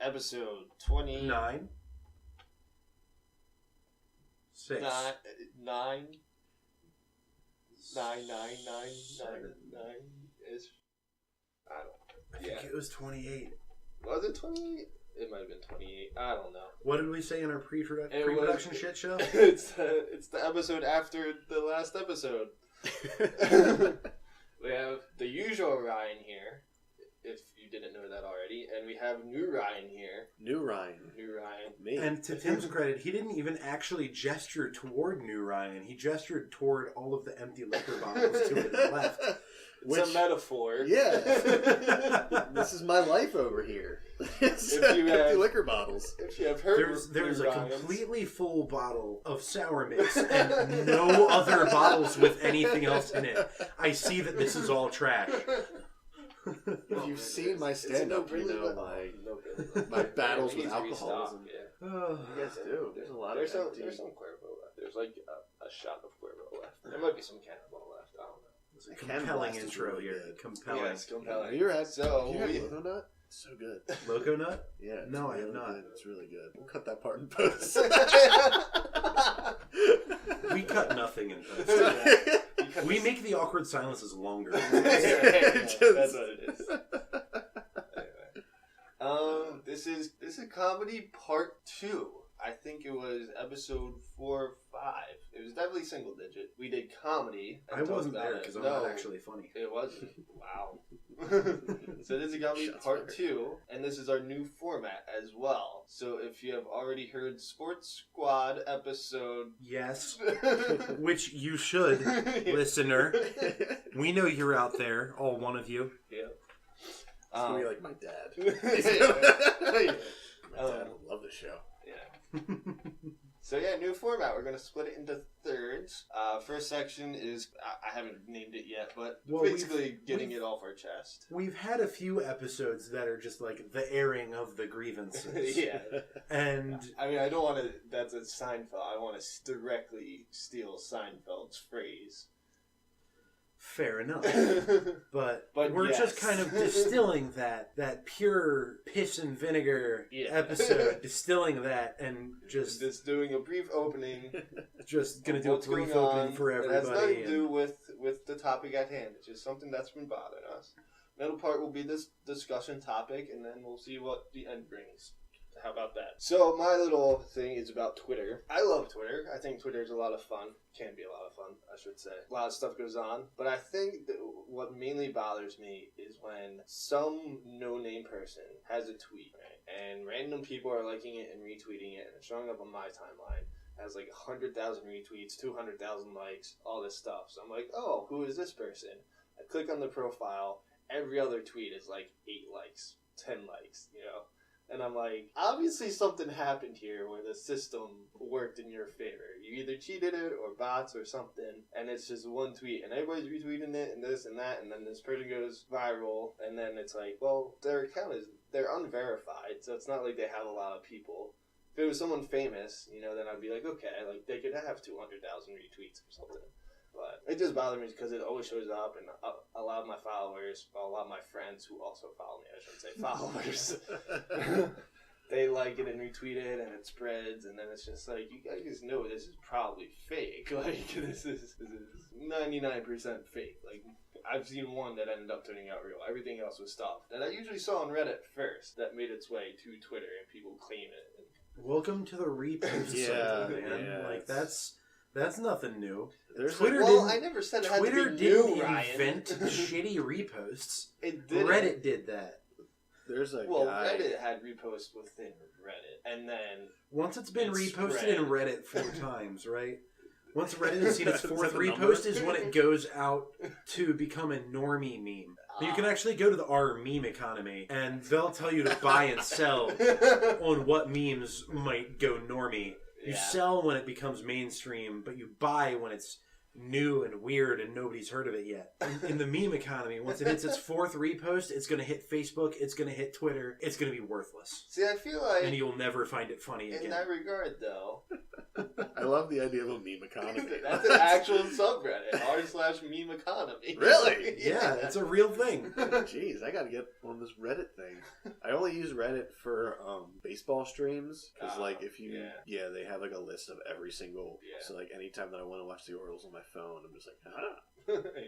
episode 29. 6. 9 is. I don't. I think it was 28. Was it 28? It might have been 28. I don't know. What did we say in our pre-production shit show? It's the episode after the last episode. We have the usual Ryan here, if you didn't know that already, and we have new Ryan here. New Ryan. Me. And to Tim's credit, he didn't even actually gesture toward new Ryan. He gestured toward all of the empty liquor bottles to his left. It's a metaphor. Yeah. This is my life over here. Empty liquor bottles. If you have heard, there's a completely full bottle of sour mix and no other bottles with anything else in it. I see that this is all trash. If you've seen my stand-up, you know my battles with alcoholism. Yeah. You guys do. There's a lot there's of some Cuervo left. There's like a shot of Cuervo left. There might be some Cannonball left. I don't know. It's a compelling intro really here. Good. Compelling. Yes, compelling. You had we Loco Nut? So good. Loco Nut? Yeah. No, I really have not. Good. It's really good. We'll cut that part in post. We cut nothing in post. We make the awkward silences longer. That's what it is. Anyway. This is comedy part 2. I think it was episode 4 or 5. It was definitely single digit. We did comedy. I wasn't there because I'm not actually funny. It wasn't. Wow. So this is comedy part 2, and this is our new format as well. So if you have already heard Sports Squad episode... Yes. Which you should, listener. We know you're out there, all one of you. Yeah. It's going to be like my dad. Yeah. My dad would love the show. Yeah. So yeah, new format. We're going to split it into thirds. First section is, I haven't named it yet, but basically getting it off our chest. We've had a few episodes that are just like the airing of the grievances. Yeah. And I mean, I don't want to, that's a Seinfeld. I want to directly steal Seinfeld's phrase. Fair enough. But we're yes. just kind of distilling that pure piss and vinegar episode, distilling that and just doing a brief opening. Just going to do a brief opening for everybody. It has nothing to do with the topic at hand. It's just something that's been bothering us. Middle part will be this discussion topic, and then we'll see what the end brings. How about that? So my little thing is about Twitter. I love Twitter. I think Twitter is a lot of fun. Can be a lot of fun, I should say. A lot of stuff goes on. But I think that what mainly bothers me is when some no-name person has a tweet, right? And random people are liking it and retweeting it, and it's showing up on my timeline. It has like 100,000 retweets, 200,000 likes, all this stuff. So I'm like, oh, who is this person? I click on the profile. Every other tweet is like 8 likes, 10 likes, you know? And I'm like, obviously something happened here where the system worked in your favor. You either cheated it or bots or something, and it's just one tweet, and everybody's retweeting it and this and that, and then this person goes viral, and then it's like, well, their account they're unverified, so it's not like they have a lot of people. If it was someone famous, you know, then I'd be like, okay, like they could have 200,000 retweets or something. But it just bothers me because it always shows up, and a lot of my followers, well, a lot of my friends who also follow me, I shouldn't say followers, they like it and retweet it, and it spreads, and then it's just like, you guys know this is probably fake. Like, this is 99% fake. Like, I've seen one that ended up turning out real. Everything else was stuff that I usually saw on Reddit first that made its way to Twitter, and people claim it. Welcome to the repost cycle, man. Yeah, like, that's nothing new. Twitter I never said it had Twitter to be didn't new, Ryan. invent shitty reposts. It did. Reddit did that. There's a guy. Reddit had reposts within Reddit, and then once it's been reposted in Reddit 4 times, right? Once Reddit has seen its 4th repost is when it goes out to become a normie meme. You can actually go to the R meme economy, and they'll tell you to buy and sell on what memes might go normie. You sell when it becomes mainstream, but you buy when it's new and weird and nobody's heard of it yet. In the meme economy, once it hits its 4th repost, it's going to hit Facebook, it's going to hit Twitter, it's going to be worthless. See, I feel like... And you'll never find it funny again. In that regard, though... I love the idea of a meme economy. That's an actual subreddit, r/meme economy. Really? Yeah, it's a real thing. Jeez, I gotta get on this Reddit thing. I only use Reddit for baseball streams, because if you... Yeah, they have like a list of every single... Yeah. So like anytime that I want to watch the Orioles on my phone, I'm just like,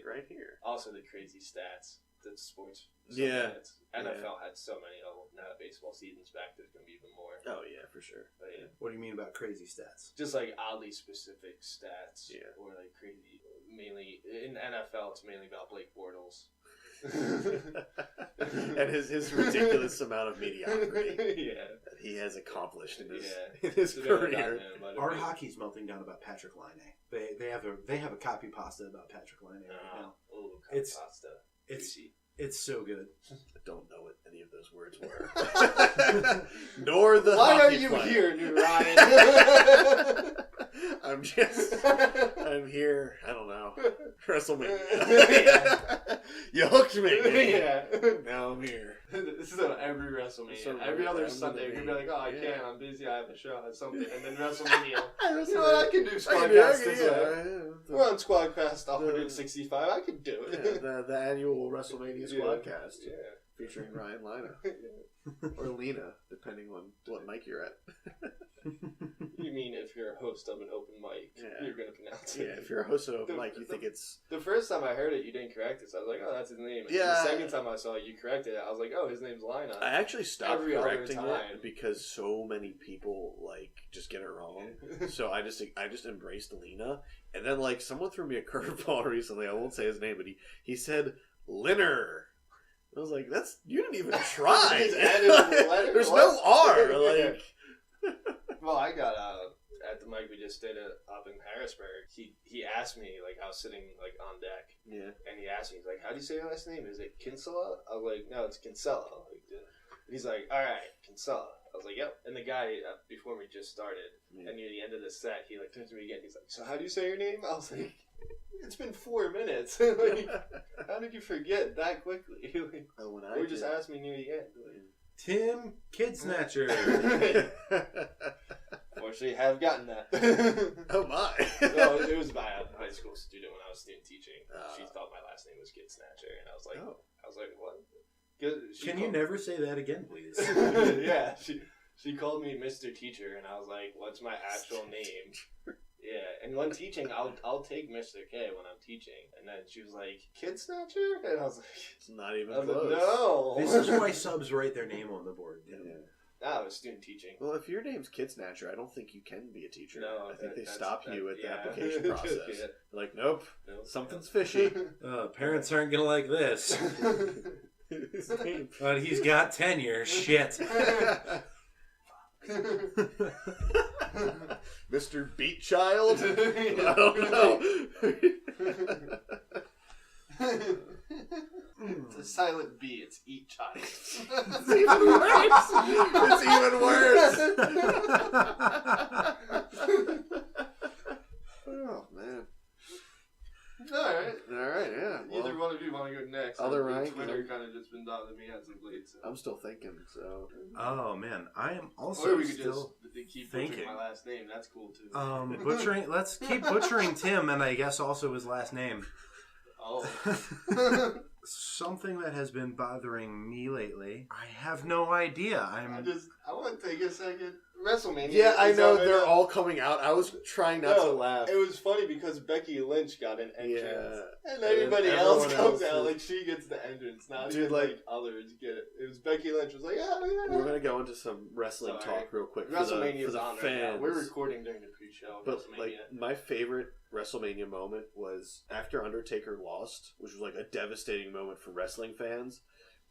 right here. Also the crazy stats. The sports. Yeah. NFL had so many. Now that baseball season's back, there's going to be even more. Oh, yeah, for sure. But, yeah. What do you mean about crazy stats? Just like oddly specific stats. Yeah. Or like crazy. Mainly, in NFL, it's mainly about Blake Bortles. And his ridiculous amount of mediocrity that he has accomplished in his career. Our hockey's melting down about Patrick Laine. They have a copy pasta about Patrick Laine right now. Oh, copy pasta. It's so good. I don't know what any of those words were. Nor the Why hockey are you player. here, New Ryan? I'm here. I don't know. WrestleMania. You hooked me. Yeah. Now I'm here. This is on every WrestleMania. Every other Sunday, you're gonna be like, I can't. I'm busy. I have a show. I have something. And then WrestleMania. You know what? I can do Sqwadcast this way. We're on Sqwadcast 165. I can do it. Yeah, the annual WrestleMania Sqwadcast. Yeah. Featuring Ryan Lina. Or Lena, depending on what mic you're at. You mean if you're a host of an open mic, you're going to pronounce it. Yeah, if you're a host of an open mic, you think it's... The first time I heard it, you didn't correct it, so I was like, oh, that's his name. And the second time I saw it, you corrected it. I was like, oh, his name's Lina. I actually stopped correcting it because so many people, just get it wrong. So I just embraced Lena. And then, someone threw me a curveball recently. I won't say his name, but he said Linner. I was like, you didn't even try. There's no R. Well, I got at the mic we just did it up in Harrisburg. He asked me, I was sitting on deck. Yeah. And he asked me, he's like, how do you say your last name? Is it Kinsella? I was like, no, it's Kinsella. And he's like, all right, Kinsella. I was like, yep. And the guy before we just started, and near the end of the set, he turns to me again. He's like, so how do you say your name? I was like, it's been 4 minutes. How did you forget that quickly? Or just asked me near the end. Tim Kid Snatcher. Fortunately, I have gotten that. Oh my! No, it was by a high school student when I was student teaching. She thought my last name was Kid Snatcher, and I was like, what? Can you never say that again, please? Yeah, she called me Mr. Teacher, and I was like, what's my actual name? Yeah, and when teaching, I'll take Mr. K when I'm teaching. And then she was like, Kid Snatcher? And I was like... It's not even close. Like, no! This is why subs write their name on the board. Yeah. No, I was student teaching. Well, if your name's Kid Snatcher, I don't think you can be a teacher. No, I think they stop you at the application process. Yeah. Like, nope, something's fishy. Parents aren't going to like this. But he's got tenure. Shit. Mr. Beat Child? I don't know. It's a silent B. It's Eat Child. It's even worse. It's even worse. Oh, man. Alright, yeah. Either one of you want to go next. Other rank. Twitter kind of just been bothering me as of late. So. I'm still thinking, so. Oh, man. I am also or we could still just keep thinking. butchering my last name. That's cool, too. Let's keep butchering Tim, and I guess also his last name. Oh. Something that has been bothering me lately. I have no idea. I want to take a second. WrestleMania. Yeah, I know they're all coming out. I was trying not to laugh. It was funny because Becky Lynch got an entrance, and everybody else comes out. She gets the entrance. Not even others get it. It was Becky Lynch was like, yeah. We're gonna go into some wrestling talk real quick. WrestleMania's for the on fans. Right now. We're recording during the pre-show. But my favorite WrestleMania moment was after Undertaker lost, which was a devastating moment for wrestling fans.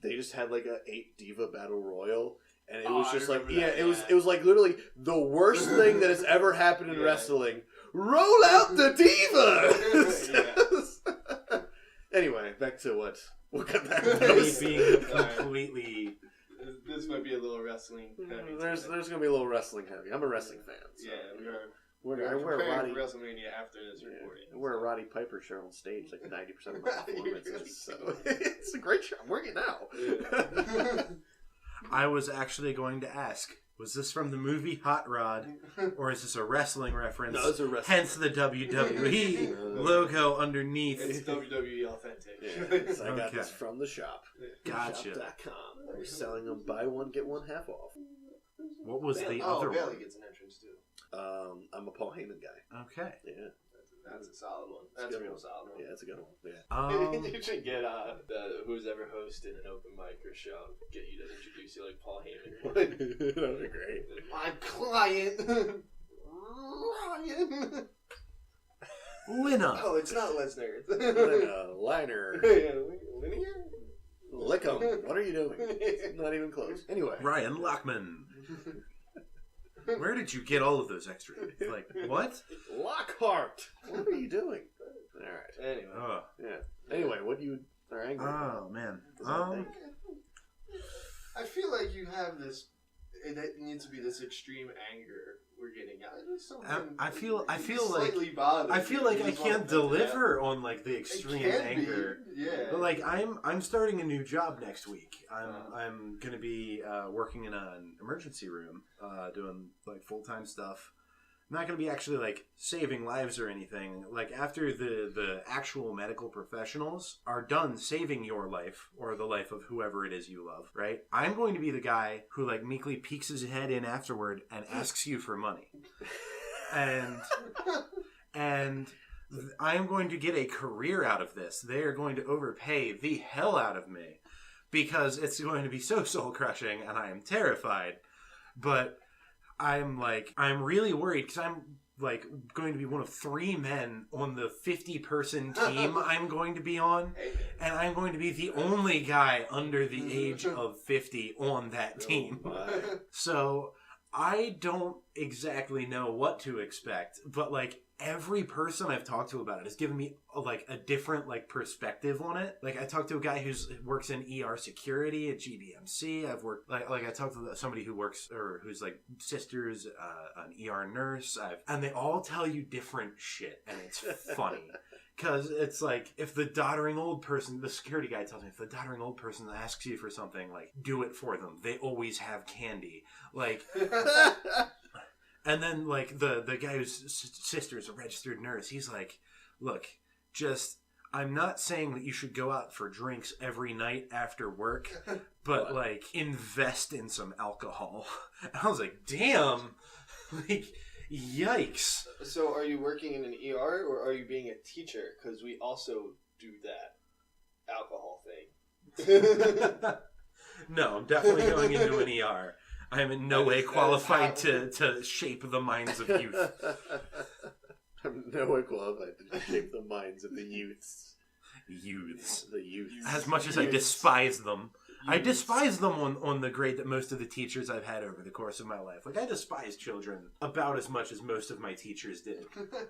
They just had a 8 Diva Battle Royal. And it was just it was literally the worst thing that has ever happened in wrestling. Roll out the Divas! Anyway, back to what? We'll get back to those. Being completely... This might be a little wrestling heavy. There's going to be a little wrestling heavy. I'm a wrestling fan. So. Yeah, we are. I wear a Roddy WrestleMania after this recording. I wear a Roddy Piper shirt on stage like 90% of my performances. So it's a great shirt. I'm wearing it now. Yeah. I was actually going to ask, was this from the movie Hot Rod, or is this a wrestling reference? No, it's a wrestling. Hence the WWE logo underneath. It's WWE authentic. Yeah, I got this from the shop. Gotcha. Shop.com. We're selling them buy one, get one half off. What was the other Bailey one? gets an entrance too. I'm a Paul Heyman guy. Okay. Yeah. That's a solid one. That's a real solid one. Yeah, that's a good one. Yeah. You should get who's ever hosted an open mic or show, get you to introduce you like Paul Heyman. That would be great. My client, Ryan. Lina. Oh, it's not Lesnar. Liner. Linear? Lick 'em. What are you doing? It's not even close. Anyway. Ryan Lockman. Where did you get all of those extra? Like, what? Lockhart. What are you doing? All right. Anyway. Yeah. Anyway, what you are angry about? Oh, man. I feel like you have this. It needs to be this extreme anger we're getting at. I feel like I can't deliver on like the extreme anger. Yeah. But like I'm starting a new job next week. I'm gonna be working in an emergency room, doing like full-time stuff. I'm not going to be actually like saving lives or anything. Like after the actual medical professionals are done saving your life or the life of whoever it is you love, right? I'm going to be the guy who like meekly peeks his head in afterward and asks you for money. And I'm going to get a career out of this. They are going to overpay the hell out of me because it's going to be so soul crushing and I am terrified. But I'm really worried because I'm like going to be one of 3 men on the 50-person team I'm going to be on, and I'm going to be the only guy under the age of 50 on that team. So I don't exactly know what to expect, but like every person I've talked to about it has given me like a different like perspective on it. Like I talked to a guy who works in ER security at GBMC. I've worked like I talked to somebody who works or who's like sister's an ER nurse. And they all tell you different shit, and it's funny. Because it's like, if the doddering old person, the security guy tells me, if the doddering old person asks you for something, like, do it for them. They always have candy. Like, and then, like, the guy whose sister's a registered nurse, he's like, look, I'm not saying that you should go out for drinks every night after work, but, like, invest in some alcohol. And I was like, damn. Like, yikes. So are you working in an ER or are you being a teacher? Because we also do that alcohol thing. No, I'm definitely going into an ER. I am in no way qualified to shape the minds of youth. I'm no way qualified to shape the minds of the youths. Youths. The youths. As much as I despise them. I despise them on the grade that most of the teachers I've had over the course of my life. Like, I despise children about as much as most of my teachers did.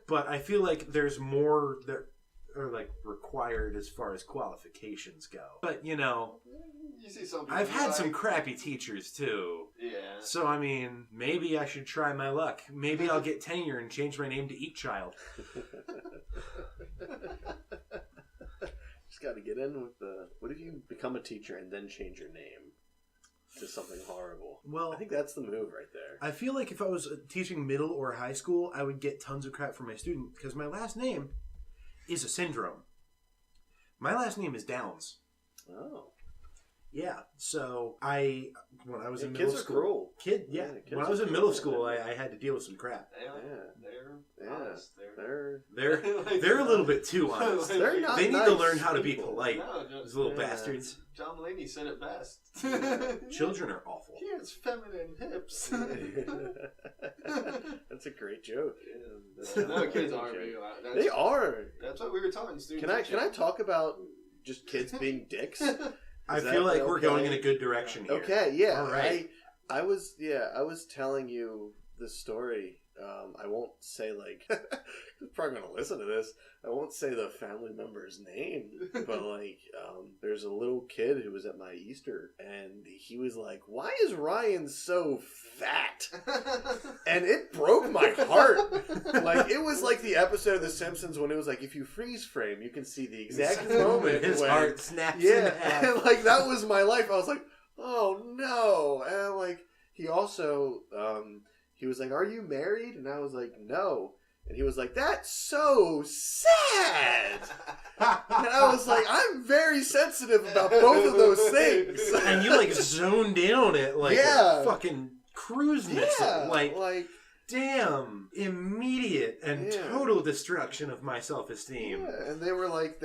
But I feel like there's more that are, like, required as far as qualifications go. But, you know, I've had some crappy teachers, too. Yeah. So, I mean, maybe I should try my luck. Maybe I'll get tenure and change my name to Eat Child. Got to get in with the. What if you become a teacher and then change your name to something horrible? Well, I think that's the move right there. I feel like if I was teaching middle or high school, I would get tons of crap from my student because my last name is a syndrome. My last name is Downs. Oh. Yeah. So when I was in middle kids school, are cruel. When I was in middle school, I had to deal with some crap. They're honest. They're a little bit too honest. They're not. They need nice to learn how to be people. polite. No, Those little bastards. John Mulaney said it best. Children are awful. He has feminine hips. That's a great joke. No, kids aren't. They are. That's what we were talking students. Can I talk about just kids being dicks? I feel like we're going in a good direction here. Okay, yeah. All right. I was telling you the story I won't say like, he's probably gonna listen to this. I won't say the family member's name, but like, there's a little kid who was at my Easter, and he was like, "Why is Ryan so fat?" And it broke my heart. Like, it was like the episode of The Simpsons when it was like, if you freeze frame, you can see the exact moment his when heart snaps in half. and like that was my life. I was like, oh no, and like he also, he was like, "Are you married?" And I was like, "No." And he was like, "That's so sad." And I was like, I'm very sensitive about both of those things. And you like zoned in on it like a fucking cruise missile. Like damn, immediate and total destruction of my self-esteem. Yeah, and they were like,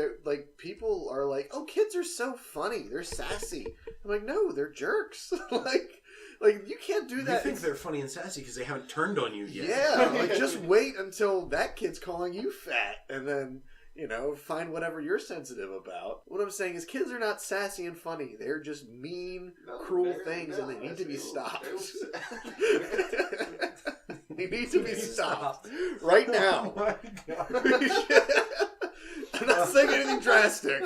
people are like, "Oh, kids are so funny. They're sassy." I'm like, no, they're jerks. Like, you can't do that. You think they're funny and sassy because they haven't turned on you yet. Yeah, like, just wait until that kid's calling you fat, and then, find whatever you're sensitive about. What I'm saying is kids are not sassy and funny. They're just mean, cruel things, and they need to be stopped. They need to be stopped. Right now. Oh my God. I'm not saying anything drastic.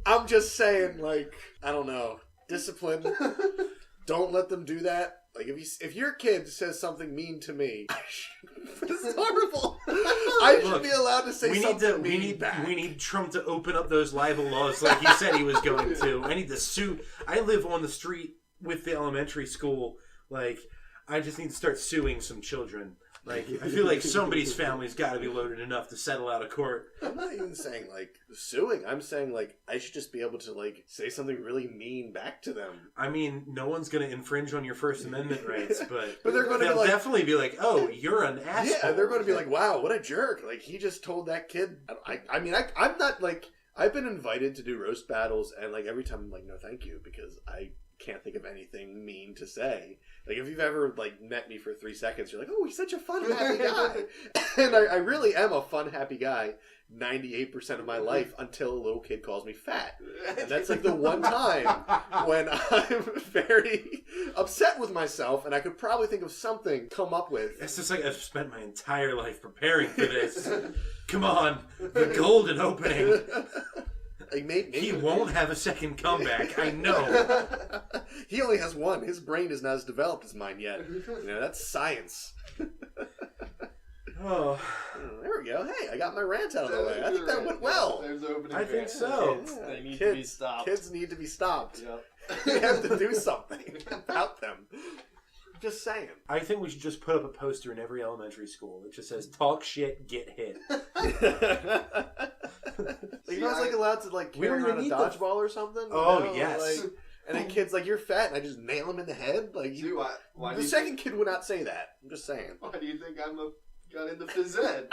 I'm just saying, like, I don't know, discipline. Don't let them do that. Like, if your kid says something mean to me, this is horrible. I should be allowed to say something mean back. We need Trump to open up those libel laws like he said he was going to. I need to sue. I live on the street with the elementary school. Like, I just need to start suing some children. Like, I feel like somebody's family's got to be loaded enough to settle out of court. I'm not even saying, like, suing. I'm saying, like, I should just be able to, like, say something really mean back to them. I mean, no one's going to infringe on your First Amendment rights, but they're going to they'll definitely be like, "Oh, you're an asshole." Yeah, they're going to be like, "Wow, what a jerk." Like, he just told that kid. I'm not, like, I've been invited to do roast battles, and, like, every time I'm like, "No, thank you," because I can't think of anything mean to say. Like, if you've ever, like, met me for 3 seconds, you're like, "Oh, he's such a fun, happy guy." And I really am a fun, happy guy 98% of my life until a little kid calls me fat. And that's, like, the one time when I'm very upset with myself, and I could probably think of something to come up with. It's just like I've spent my entire life preparing for this. Come on, the golden opening. Like, maybe he won't have a second comeback. I know. He only has one. His brain is not as developed as mine yet. That's science. Oh, there we go. Hey, I got my rant out of the way. I think that went well. I think so. They need to be stopped. Kids need to be stopped. Yep. We have to do something about them. Just saying. I think we should just put up a poster in every elementary school that just says "Talk shit, get hit." Like, you're not like allowed to like carry around a dodgeball or something. Oh yes. Like, and then kids like, "You're fat," and I just nail him in the head. Like, why the second kid would not say that. I'm just saying. Why do you think got into phys ed?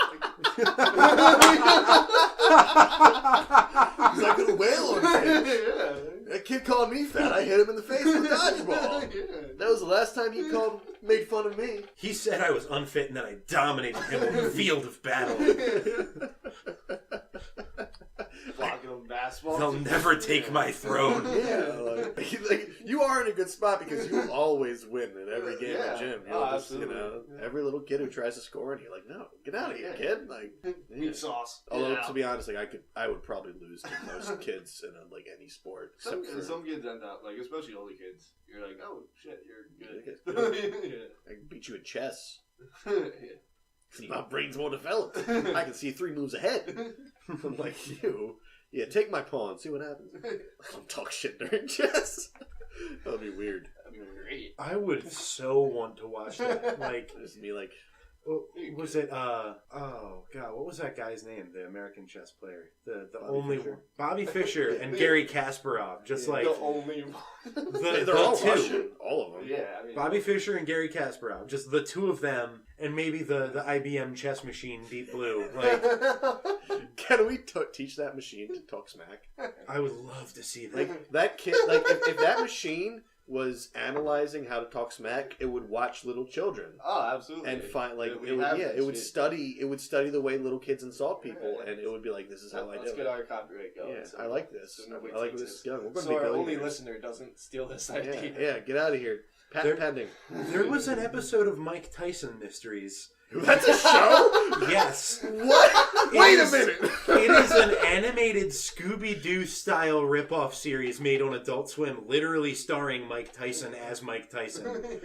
He's like a whale on him. Yeah. That kid called me fat. I hit him in the face with a dodgeball. Yeah. That was the last time he made fun of me. He said I was unfit and that I dominated him on the field of battle. Blocking him basketball. They'll never take my throne. Yeah, like you are in a good spot because you always win at every game at gym. Absolutely. Every little kid who tries to score, and you're like, "No, get out of here, kid!" Like, meat sauce. Although to be honest, like I would probably lose to most kids in like any sport. Some kids end up like, especially older kids. You're like, "Oh shit, you're good." Yeah. I can beat you in chess. My brain's more developed. I can see 3 moves ahead. I'm like, you. Yeah, take my pawn. See what happens. Don't talk shit during chess. That'll be weird. That'd be great. I would so want to watch that. Like, just be like, was it? Oh god, what was that guy's name? The American chess player, the only one, Bobby Fischer and Gary Kasparov. Just like the only one. They're all two. Russian, all of them. Yeah, I mean, Bobby Fischer and Gary Kasparov. Just the two of them, and maybe the IBM chess machine Deep Blue. Like, can we teach that machine to talk smack? I would love to see that. Like that kid. Like if that machine was analyzing how to talk smack, it would watch little children. Oh, absolutely. And find like it would study the way little kids insult people, and it would be like, this is how I do it. Let's get our copyright going. Yeah, so I like this. I like where this is going. We're going to so be our only listener doesn't steal this idea. Yeah, get out of here. Patent pending. There was an episode of Mike Tyson Mysteries That's a show? Yes. What? Wait a minute. It is an animated Scooby-Doo style ripoff series made on Adult Swim, literally starring Mike Tyson as Mike Tyson.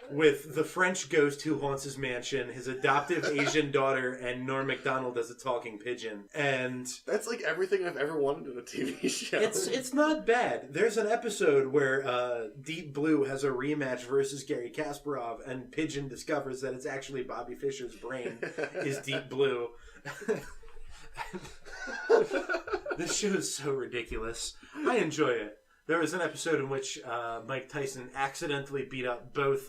With the French ghost who haunts his mansion, his adoptive Asian daughter, and Norm Macdonald as a talking pigeon. And that's like everything I've ever wanted in a TV show. It's not bad. There's an episode where Deep Blue has a rematch versus Gary Kasparov, and Pigeon discovers that it's actually Bobby Fischer's brain is Deep Blue. This show is so ridiculous. I enjoy it. There was an episode in which Mike Tyson accidentally beat up both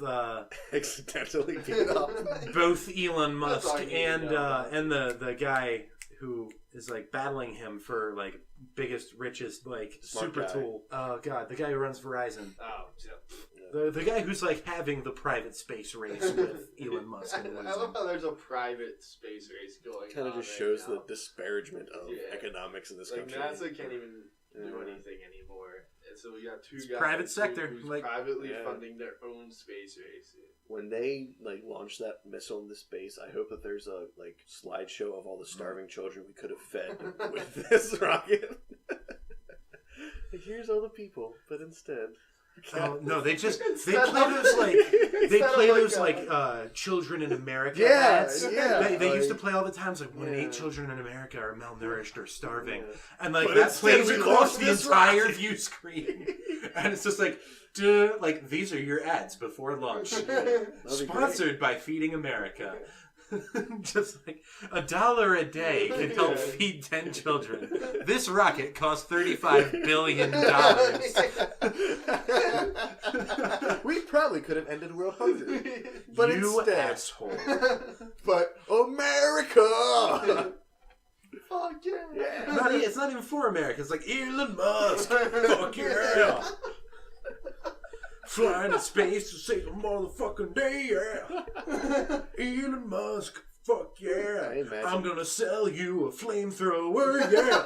both Elon Musk and the guy who is like battling him for like biggest, richest, like Smart super guy. tool. Oh god, the guy who runs Verizon. Oh, yeah. The guy who's like having the private space race with Elon Musk. And I love how there's a private space race going on. Kind of just right shows now. the disparagement of economics in this like country. NASA can't even do anything anymore. And so we got two guys private sector, who's like privately funding their own space race. When they like launch that missile into space, I hope that there's a like slideshow of all the starving children we could have fed with this rocket. Like, here's all the people, but instead. Oh no! They play those Children in America ads. Yeah. They used to play all the time. It's like 1 in 8 children in America are malnourished or starving, and like But that instead plays we across launched the this entire rocket. view screen, and it's just like, duh, like these are your ads before lunch, sponsored by Feeding America. Just like $1 a day can help feed 10 children. This rocket costs $35 billion. We probably could have ended world hunger, but you instead, asshole. But America. Fuck yeah! It's not even for America. It's like Elon Musk. Fuck yeah! Flying to space to save a motherfucking day, yeah. Elon Musk, fuck yeah. I'm gonna sell you a flamethrower, yeah.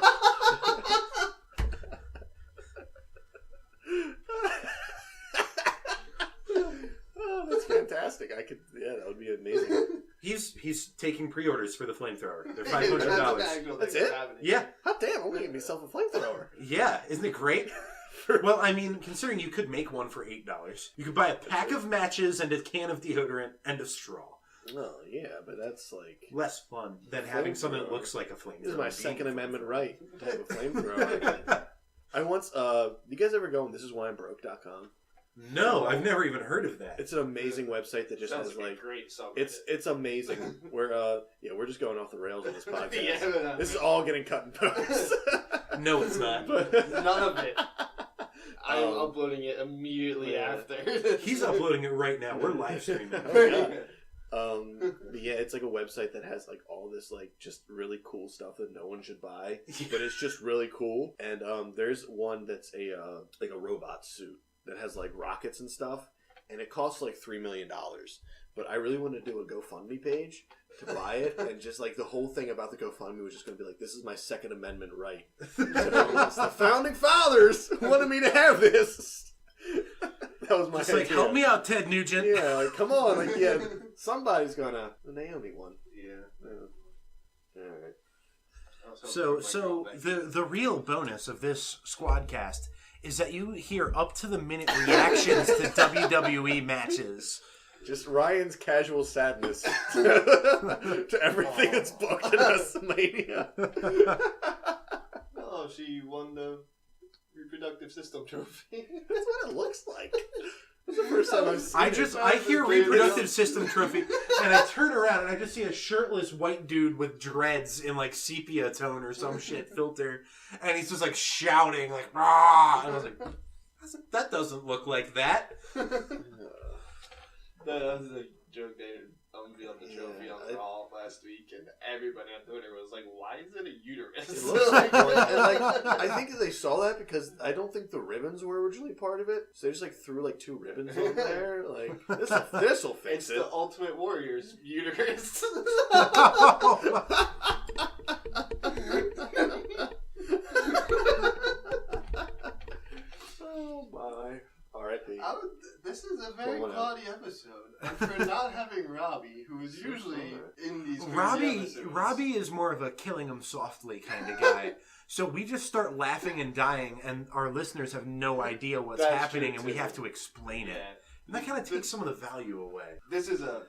Oh, that's fantastic. That would be amazing. He's taking pre-orders for the flamethrower. They're $500. That's it? Yeah. Hot damn, I'm gonna get myself a flamethrower. Yeah, isn't it great? Well, I mean, considering you could make one for $8, you could buy a pack of matches and a can of deodorant and a straw. Oh, yeah, but that's like less fun than having something that looks like a flamethrower. This is my Second Amendment right to have a flamethrower. I once, you guys ever go on thisiswhyimbroke.com? No, I've never even heard of that. It's an amazing website that just has like great subreddit. It's amazing. We're just going off the rails on this podcast. Yeah, this is all getting cut and post. No, it's not. None of it. I'm uploading it immediately after. He's uploading it right now. We're live streaming. But yeah, it's like a website that has like all this like just really cool stuff that no one should buy, but it's just really cool. And there's one that's a like a robot suit that has like rockets and stuff, and it costs like $3 million. But I really want to do a GoFundMe page to buy it, and just like the whole thing about the GoFundMe was just going to be like, this is my Second Amendment right. So, the founding fathers wanted me to have this. That was my idea. Like, help me out, Ted Nugent. Yeah, like, come on. Like, yeah, somebody's gonna... The Naomi one. Yeah. Alright. So the real bonus of this Sqwadcast is that you hear up-to-the-minute reactions to WWE matches. Just Ryan's casual sadness to everything that's booked in WrestleMania. Oh, she won the reproductive system trophy. That's what it looks like. That's the first time I've seen it. I hear reproductive system trophy, and I turn around and I just see a shirtless white dude with dreads in like sepia tone or some shit filter, and he's just like shouting like "Rah!" And I was like, that doesn't look like that. That was a joke they unveiled the trophy on Raw last week, and everybody on Twitter was like, "Why is it a uterus?" It looks like one. And like, I think they saw that because I don't think the ribbons were originally part of it, so they just like threw like 2 ribbons on there. Like this'll fix it. It's the Ultimate Warrior's uterus. Oh my! R.I.P. This is a very quality episode. And for not having Robbie, who is usually in these episodes. Robbie is more of a killing him softly kind of guy. So we just start laughing and dying, and our listeners have no idea what's happening, and we have to explain it. And that kind of takes some of the value away. This is to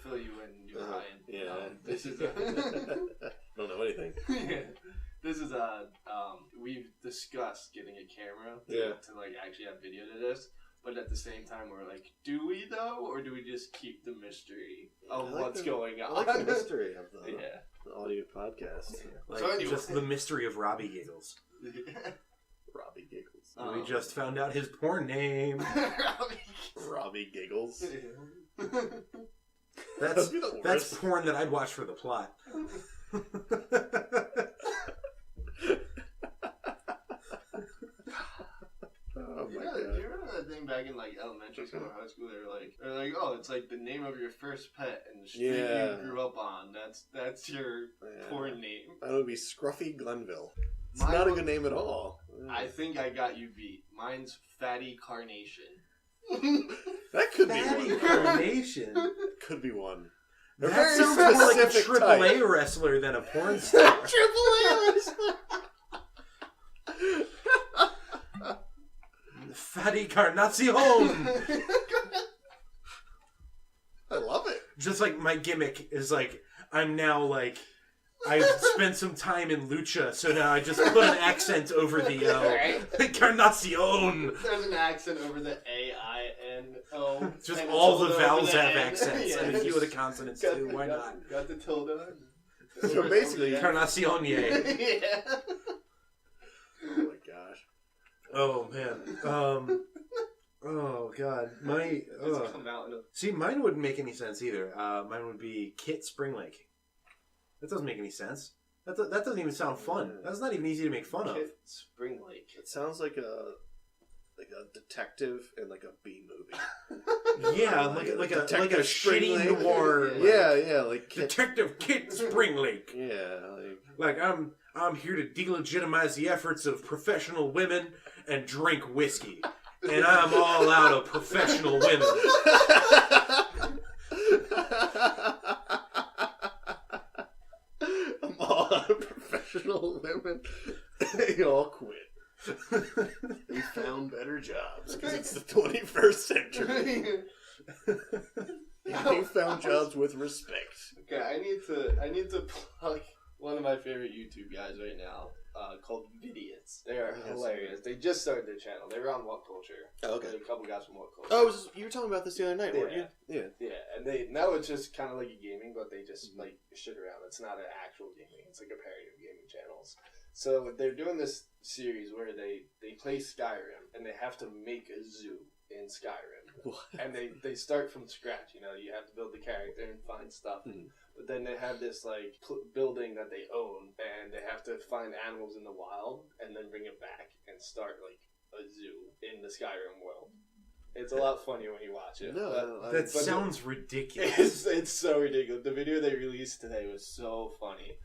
fill you in, Ryan. This is don't know anything. This is we've discussed getting a camera to like actually have video to this, but at the same time we're like, do we though, or do we just keep the mystery of what's going on? I like the mystery of the audio podcast. Like, so anyway. Just the mystery of Robbie Giggles. Robbie Giggles. We just found out his porn name. Robbie Giggles. That's porn that I'd watch for the plot. Do you remember that thing back in like elementary school or high school? They're like, oh, it's like the name of your first pet and the street you grew up on. That's your porn name. That would be Scruffy Glenville. It's not a good name at all. I think I got you beat. Mine's Fatty Carnation. That could be one. Fatty Carnation? Could be one. That sounds more like a AAA wrestler than a porn star. AAA wrestler! Fatty Carnation! I love it. Just like my gimmick is like, I'm now like, I spent some time in lucha, so now I just put an accent over the Carnacion. There's an accent over the A-I-N-O. Just all the vowels have accents, and a few of the consonants too. Why not? Got the tilde. So basically, Carnacion. Yeah. Oh my gosh. Oh man. Oh god. See, mine wouldn't make any sense either. Mine would be Kit Spring Lake. That doesn't make any sense. That doesn't even sound fun. That's not even easy to make fun of. Spring Lake. It sounds like a detective in like a B movie. Yeah, like a shitty noir. Yeah, like Detective Kit Spring Lake. Yeah, like I'm here to delegitimize the efforts of professional women and drink whiskey, and I'm all out of professional women. Professional women, they all quit. They found better jobs because it's the 21st century. They found jobs with respect. Okay, I need to plug one of my favorite YouTube guys right now, called Vidiots. They are hilarious. They just started their channel. They were on What Culture. Oh, okay. There's a couple guys from What Culture. Oh, you were talking about this the other night, weren't you? Yeah. And now it's just kind of like a gaming, but they just like shit around. It's not an actual gaming. It's like a parody of gaming channels. So they're doing this series where they play Skyrim and they have to make a zoo in Skyrim. What? And they start from scratch. You know, you have to build the character and find stuff. But then they have this like building that they own, and they have to find animals in the wild and then bring it back and start like a zoo in the Skyrim world. It's a lot funnier when you watch it. No, that sounds ridiculous. It's so ridiculous. The video they released today was so funny.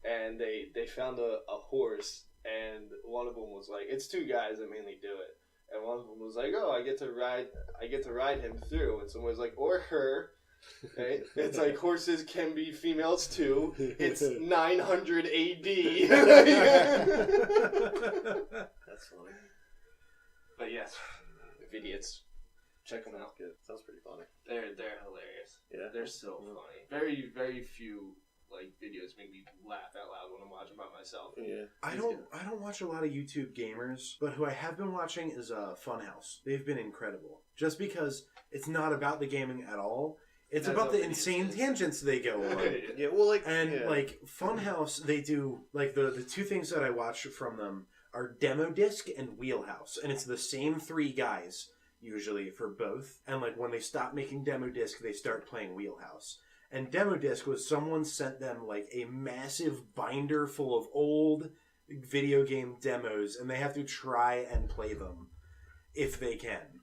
And they found a horse, and one of them was like, it's two guys that mainly do it, and one of them was like, oh, I get to ride him through, and someone was like, or her. Right? It's like horses can be females too. It's 900 AD. That's funny. But yes, Vidiots. Check them out. Good. Sounds pretty funny. They're hilarious. Yeah. They're so funny. Very, very few like videos make me laugh out loud when I'm watching by myself. Yeah. I don't watch a lot of YouTube gamers, but who I have been watching is Funhouse. They've been incredible. Just because it's not about the gaming at all. It's about the insane tangents they go on. Yeah, well, like Funhouse, they do like the two things that I watch from them are Demo Disc and Wheelhouse, and it's the same three guys usually for both. And like when they stop making Demo Disc, they start playing Wheelhouse. And Demo Disc was someone sent them like a massive binder full of old video game demos, and they have to try and play them if they can.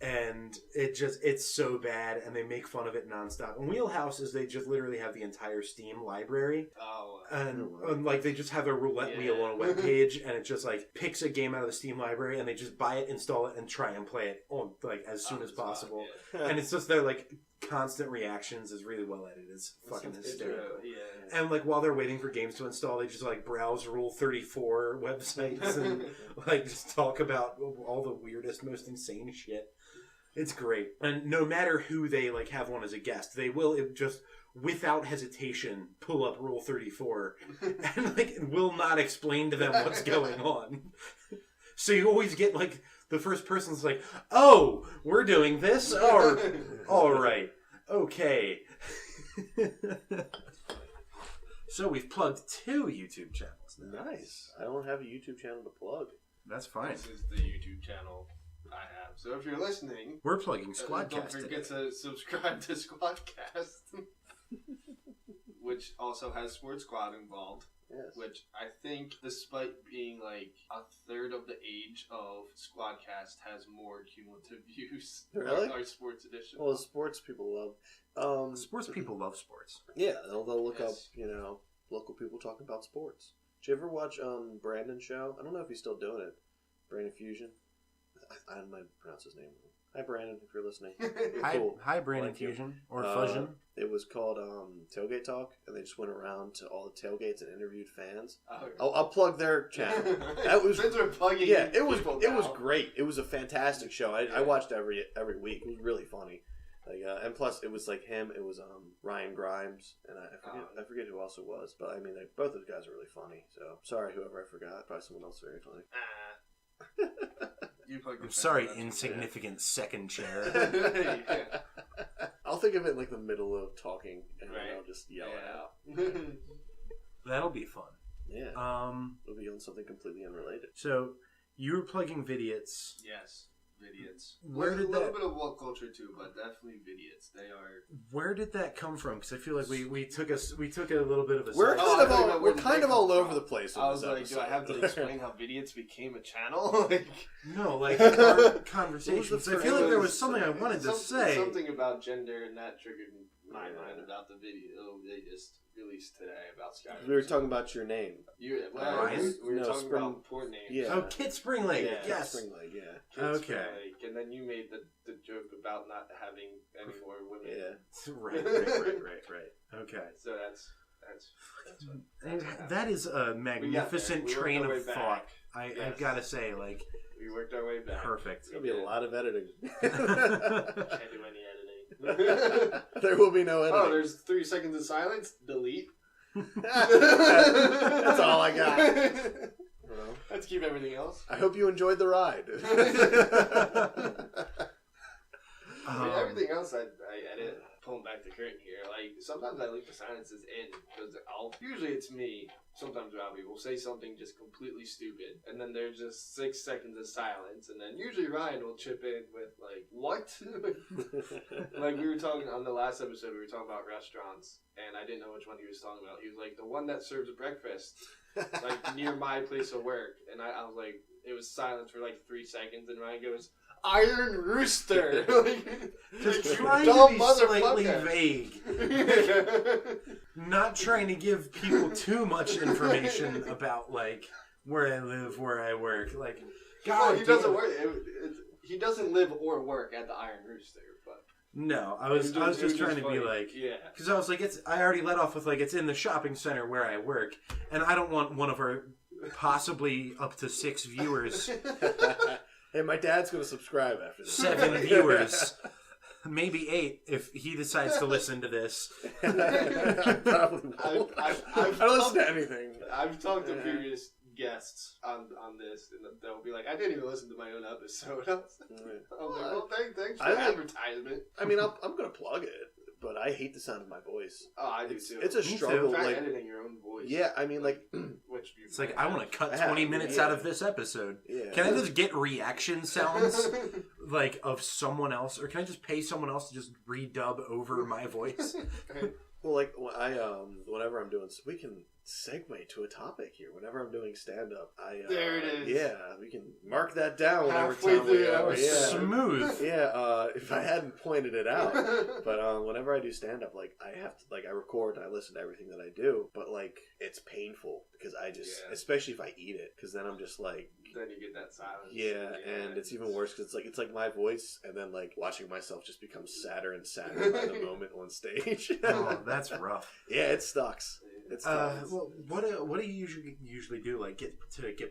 And it's so bad, and they make fun of it nonstop. And Wheelhouse is they just literally have the entire Steam library. Oh. And like, they just have a roulette wheel on a web page, and it just like picks a game out of the Steam library, and they just buy it, install it, and try and play it on like as soon as possible. And it's just their like constant reactions is really well edited. It's fucking hysterical. Yeah. And like while they're waiting for games to install, they just like browse Rule 34 websites and like just talk about all the weirdest, most insane shit. It's great. And no matter who they like have on as a guest, they will just without hesitation pull up Rule 34 and like will not explain to them what's going on. So you always get like the first person's like, "Oh, we're doing this? Or all right. Okay." So we've plugged 2 YouTube channels. Nice. I don't have a YouTube channel to plug. That's fine. This is the YouTube channel I have. So if you're listening, we're plugging Sqwadcast. Don't forget to subscribe to Sqwadcast, which also has Sports Squad involved. Yes. Which I think, despite being like a third of the age of Sqwadcast, has more cumulative views. Really? Our sports edition. Well, sports people love. Sports people love sports. Yeah, they'll look up, local people talking about sports. Did you ever watch Brandon's show? I don't know if he's still doing it. Brandon Fusion. I might pronounce his name wrong. Hi, Brandon, if you're listening. You're cool. Hi, Brandon Fusion. Or Fusion. It was called Tailgate Talk, and they just went around to all the tailgates and interviewed fans. Oh, I'll plug their channel. That was plugging. Yeah, it was great. It was a fantastic show. I watched every week. It was really funny. Like and plus it was like him. It was Ryan Grimes, and I forget who else it was. But I mean, both those guys are really funny. So sorry, whoever I forgot. Probably someone else very funny. I'm sorry, insignificant second chair. Yeah. I'll think of it in like the middle of talking, and then I'll just yell it out. That'll be fun. Yeah. It'll be on something completely unrelated. So you were plugging Vidiots. Yes, Vidiots. Where did a little bit of woke culture too, but definitely Vidiots. They are. Where did that come from? Because I feel like we took a little bit of a. We're kind of all over the place. I was like, do I have to explain how Vidiots became a channel? No, like our conversations. I feel like there was something I wanted to say. Something about gender, and that triggered my mind about the video they just released today about Skyrim. We were talking about your name. Ryan? We were talking about poor names. Yeah. Oh, Kit Springleg. Yeah. Yes. Kit Springleg, yeah. Kit okay. Springleg. And then you made the joke about not having any more women. Yeah. Right. Okay. So that's and that is a magnificent train of thought. I've got to say, like, we worked our way back. Perfect. There'll be a lot of editing. Can't do any editing. There will be no editing. Oh, there's 3 seconds of silence. Delete. That's all I got. Well, let's keep everything else. I hope you enjoyed the ride. Everything else I edit. Pulling back the curtain here, like sometimes I leave the silences in because usually it's me. Sometimes Robbie will say something just completely stupid, and then there's just 6 seconds of silence, and then usually Ryan will chip in with like, "What?" Like we were talking on the last episode, we were talking about restaurants, and I didn't know which one he was talking about. He was like, "The one that serves breakfast, like near my place of work," and I was like, it was silence for like 3 seconds, and Ryan goes, "Iron Rooster." Just trying to be slightly vague. Not trying to give people too much information about like where I live, where I work. Like, God, he doesn't work. He doesn't live or work at the Iron Rooster. But no, I was just trying to be like, because I was like, I already let off with like it's in the shopping center where I work, and I don't want one of our possibly up to 6 viewers. Hey, my dad's going to subscribe after this. 7 viewers. Maybe 8 if he decides to listen to this. Probably won't. I don't listen to anything. I've talked to previous guests on this, and they'll be like, I didn't even listen to my own episode. I was like, well, thanks for the advertisement. I mean, I'm going to plug it. But I hate the sound of my voice. Oh, I do too. It's a struggle. Like editing your own voice. Yeah, I mean, like, it's like I want to cut 20 minutes out of this episode. Yeah. Can I just get reaction sounds like of someone else, or can I just pay someone else to just redub over my voice? Well, like whenever I'm doing, we can segue to a topic here. Whenever I'm doing stand up, there it is. Yeah, we can mark that down. Halfway through the episode. Smooth. Yeah, if I hadn't pointed it out, but whenever I do stand up, like I have to, like I record and I listen to everything that I do, but like it's painful because I just, especially if I eat it, because then I'm just like. Then you get that silence. Yeah, and it's even worse because it's like my voice, and then like watching myself just become sadder and sadder by the moment on stage. Oh, that's rough. Yeah, it sucks. It sucks. Well, what do you usually do? Like get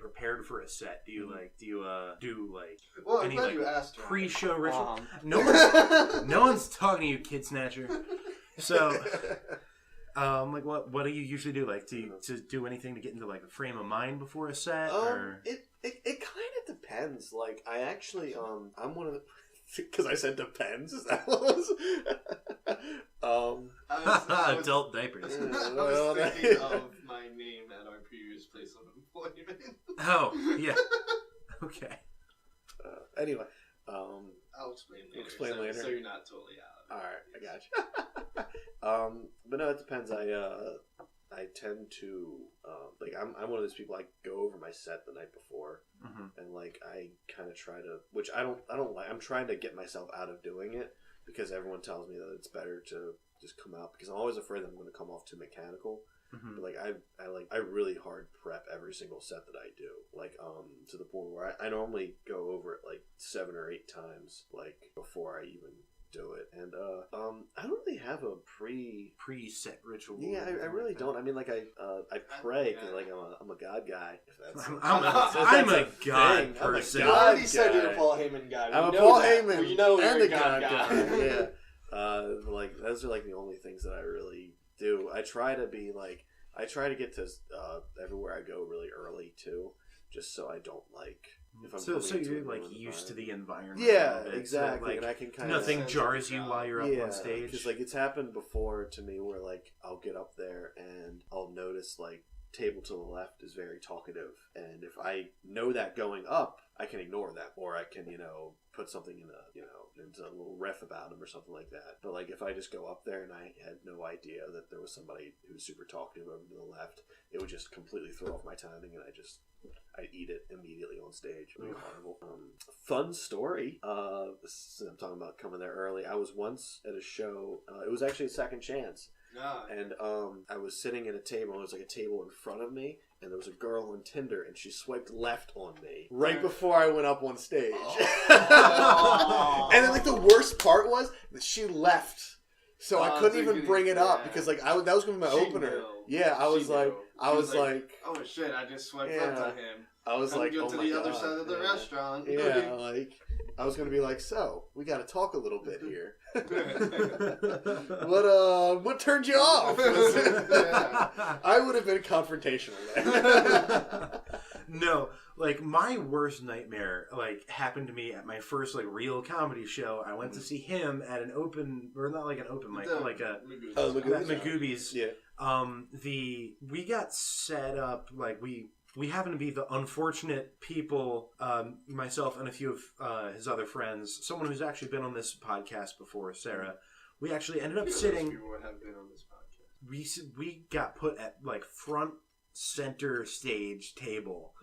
prepared for a set? Do you well, any I'm glad you asked. pre-show ritual? No one's talking to you, Kid Snatcher. So. Like what do you usually do? Like to do anything to get into like a frame of mind before a set? Or? It kind of depends. Like I actually I'm one of the because I said depends. Is that what it was? Adult diapers. I was thinking of my name at our previous place of employment. Oh yeah. Okay. Anyway, I'll explain later. So you're not totally out. All right, I got you. But no, it depends. I tend to like I'm one of those people. I go over my set the night before, and like I kind of try to, which I don't like. I'm trying to get myself out of doing it because everyone tells me that it's better to just come out because I'm always afraid that I'm going to come off too mechanical. But like I really hard prep every single set that I do, like to the point where I normally go over it like 7 or 8 times, like before I even do it. And I don't really have a pre-set ritual. Yeah, I really don't. I mean, like I pray because like I'm a God guy. If that's I'm a God person. You already said you're a Paul Heyman guy. I'm a Paul Heyman. We know and you're a a God guy. Yeah. Like those are like the only things that I really do. I try to get to everywhere I go really early too, just so I don't like. If I'm so you're like used to the environment. Yeah, exactly. So, like, and I can kind of nothing jars you while you're up on stage. Because like it's happened before to me where like I'll get up there and I'll notice like table to the left is very talkative, and if I know that going up, I can ignore that, or I can put something in into a little riff about him or something like that. But like if I just go up there and I had no idea that there was somebody who was super talkative over to the left, it would just completely throw off my timing, and I'd eat it immediately on stage. It would be horrible. Fun story. Since I'm talking about coming there early, I was once at a show. It was actually a second chance. And I was sitting at a table. It was like a table in front of me, and there was a girl on Tinder, and she swiped left on me right before I went up on stage. And then like the worst part was that she left. So I couldn't even bring it up because like that was going to be my opener. Yeah, I was like, oh shit, I just swiped left on him. I was like, oh to the other side of the restaurant. Yeah, like I was gonna be like, so we got to talk a little bit here. What turned you off? I would have been confrontational there. No, like my worst nightmare like happened to me at my first like real comedy show. I went to see him at an open, or not like an open mic, but like a Magoobies. Yeah. We got set up like we happen to be the unfortunate people, myself and a few of his other friends, someone who's actually been on this podcast before, Sarah. We actually ended up sitting. People have been on this podcast. We got put at like front center stage table,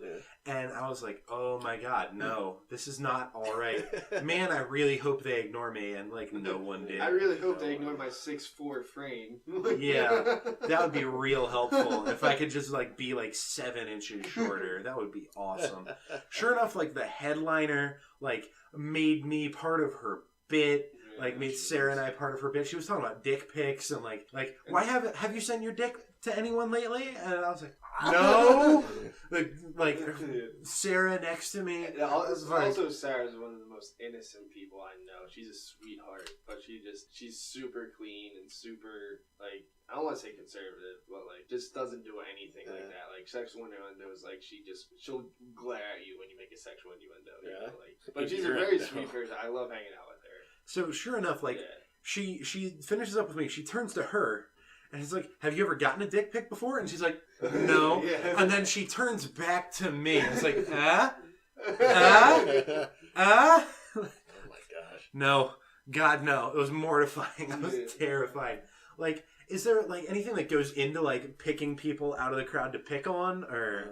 and I was like, oh my god, no, this is not all right. Man, I really hope they ignore me, and like no one did. I really hope they ignored my 6'4" frame. Yeah, that would be real helpful. If I could just like be like 7 inches shorter, that would be awesome. Sure enough, like the headliner like made me part of her bit. Like made Sarah and I part of her bit. She was talking about dick pics and like why have you sent your dick to anyone lately? And I was like, no. like Sarah next to me. Also, Sarah's one of the most innocent people I know. She's a sweetheart, but she's super clean and super like, I don't want to say conservative, but like just doesn't do anything like that. Like sexual innuendos, like she'll glare at you when you make a sexual innuendo. Yeah. But she's a very sweet person. I love hanging out with her. So sure enough, like she finishes up with me. She turns to her, and she's like, "Have you ever gotten a dick pic before?" And she's like, "No." And then she turns back to me, and it's like, Oh my gosh! No, God, no! It was mortifying. I was terrified. Like Is there like anything that goes into like picking people out of the crowd to pick on, or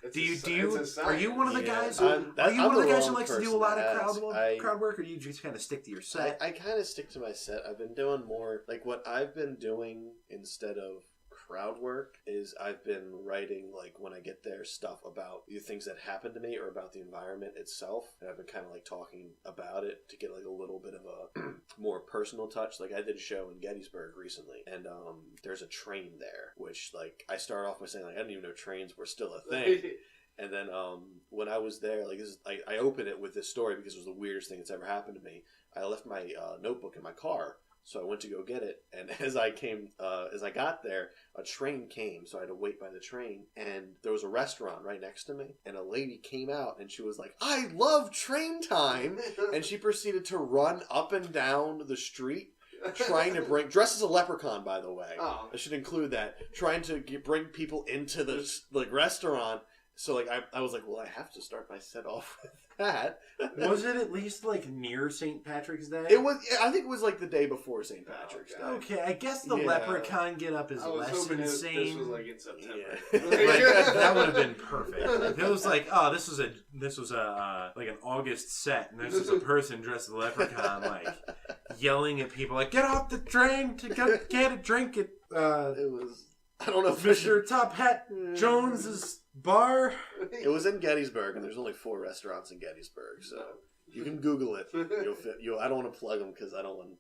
are you one of the guys? Are you one of the guys who likes to do a lot of crowd work, or do you just kind of stick to your set? I kind of stick to my set. I've been doing more like what I've been doing instead of crowd work is I've been writing, like, when I get there, stuff about the things that happened to me or about the environment itself, and I've been kind of like talking about it to get like a little bit of a more personal touch. Like I did a show in Gettysburg recently, and there's a train there, which like I started off by saying like I didn't even know trains were still a thing. And then when I was there, like I opened it with this story because it was the weirdest thing that's ever happened to me. I left my notebook in my car, so I went to go get it. And as I got there, a train came, so I had to wait by the train. And there was a restaurant right next to me, and a lady came out, and she was like, "I love train time," and she proceeded to run up and down the street. Trying to dressed as a leprechaun, by the way. Oh. I should include that. Trying to bring people into the restaurant. So, like, I was like, well, I have to start my set off with that. Was it at least, like, near St. Patrick's Day? It was, I think it was, like, the day before St. Patrick's Day. Okay, I guess the leprechaun get-up is less insane. This was, like, in September. Yeah. That would have been perfect. If it was like, oh, this was like, an August set, and there's just a person dressed as a leprechaun, like, yelling at people, like, get off the train to get a drink at, it was... I don't know if Mr. Top Hat Jones's bar. It was in Gettysburg, and there's only 4 restaurants in Gettysburg, so you can Google it. I don't want to plug them because I don't want.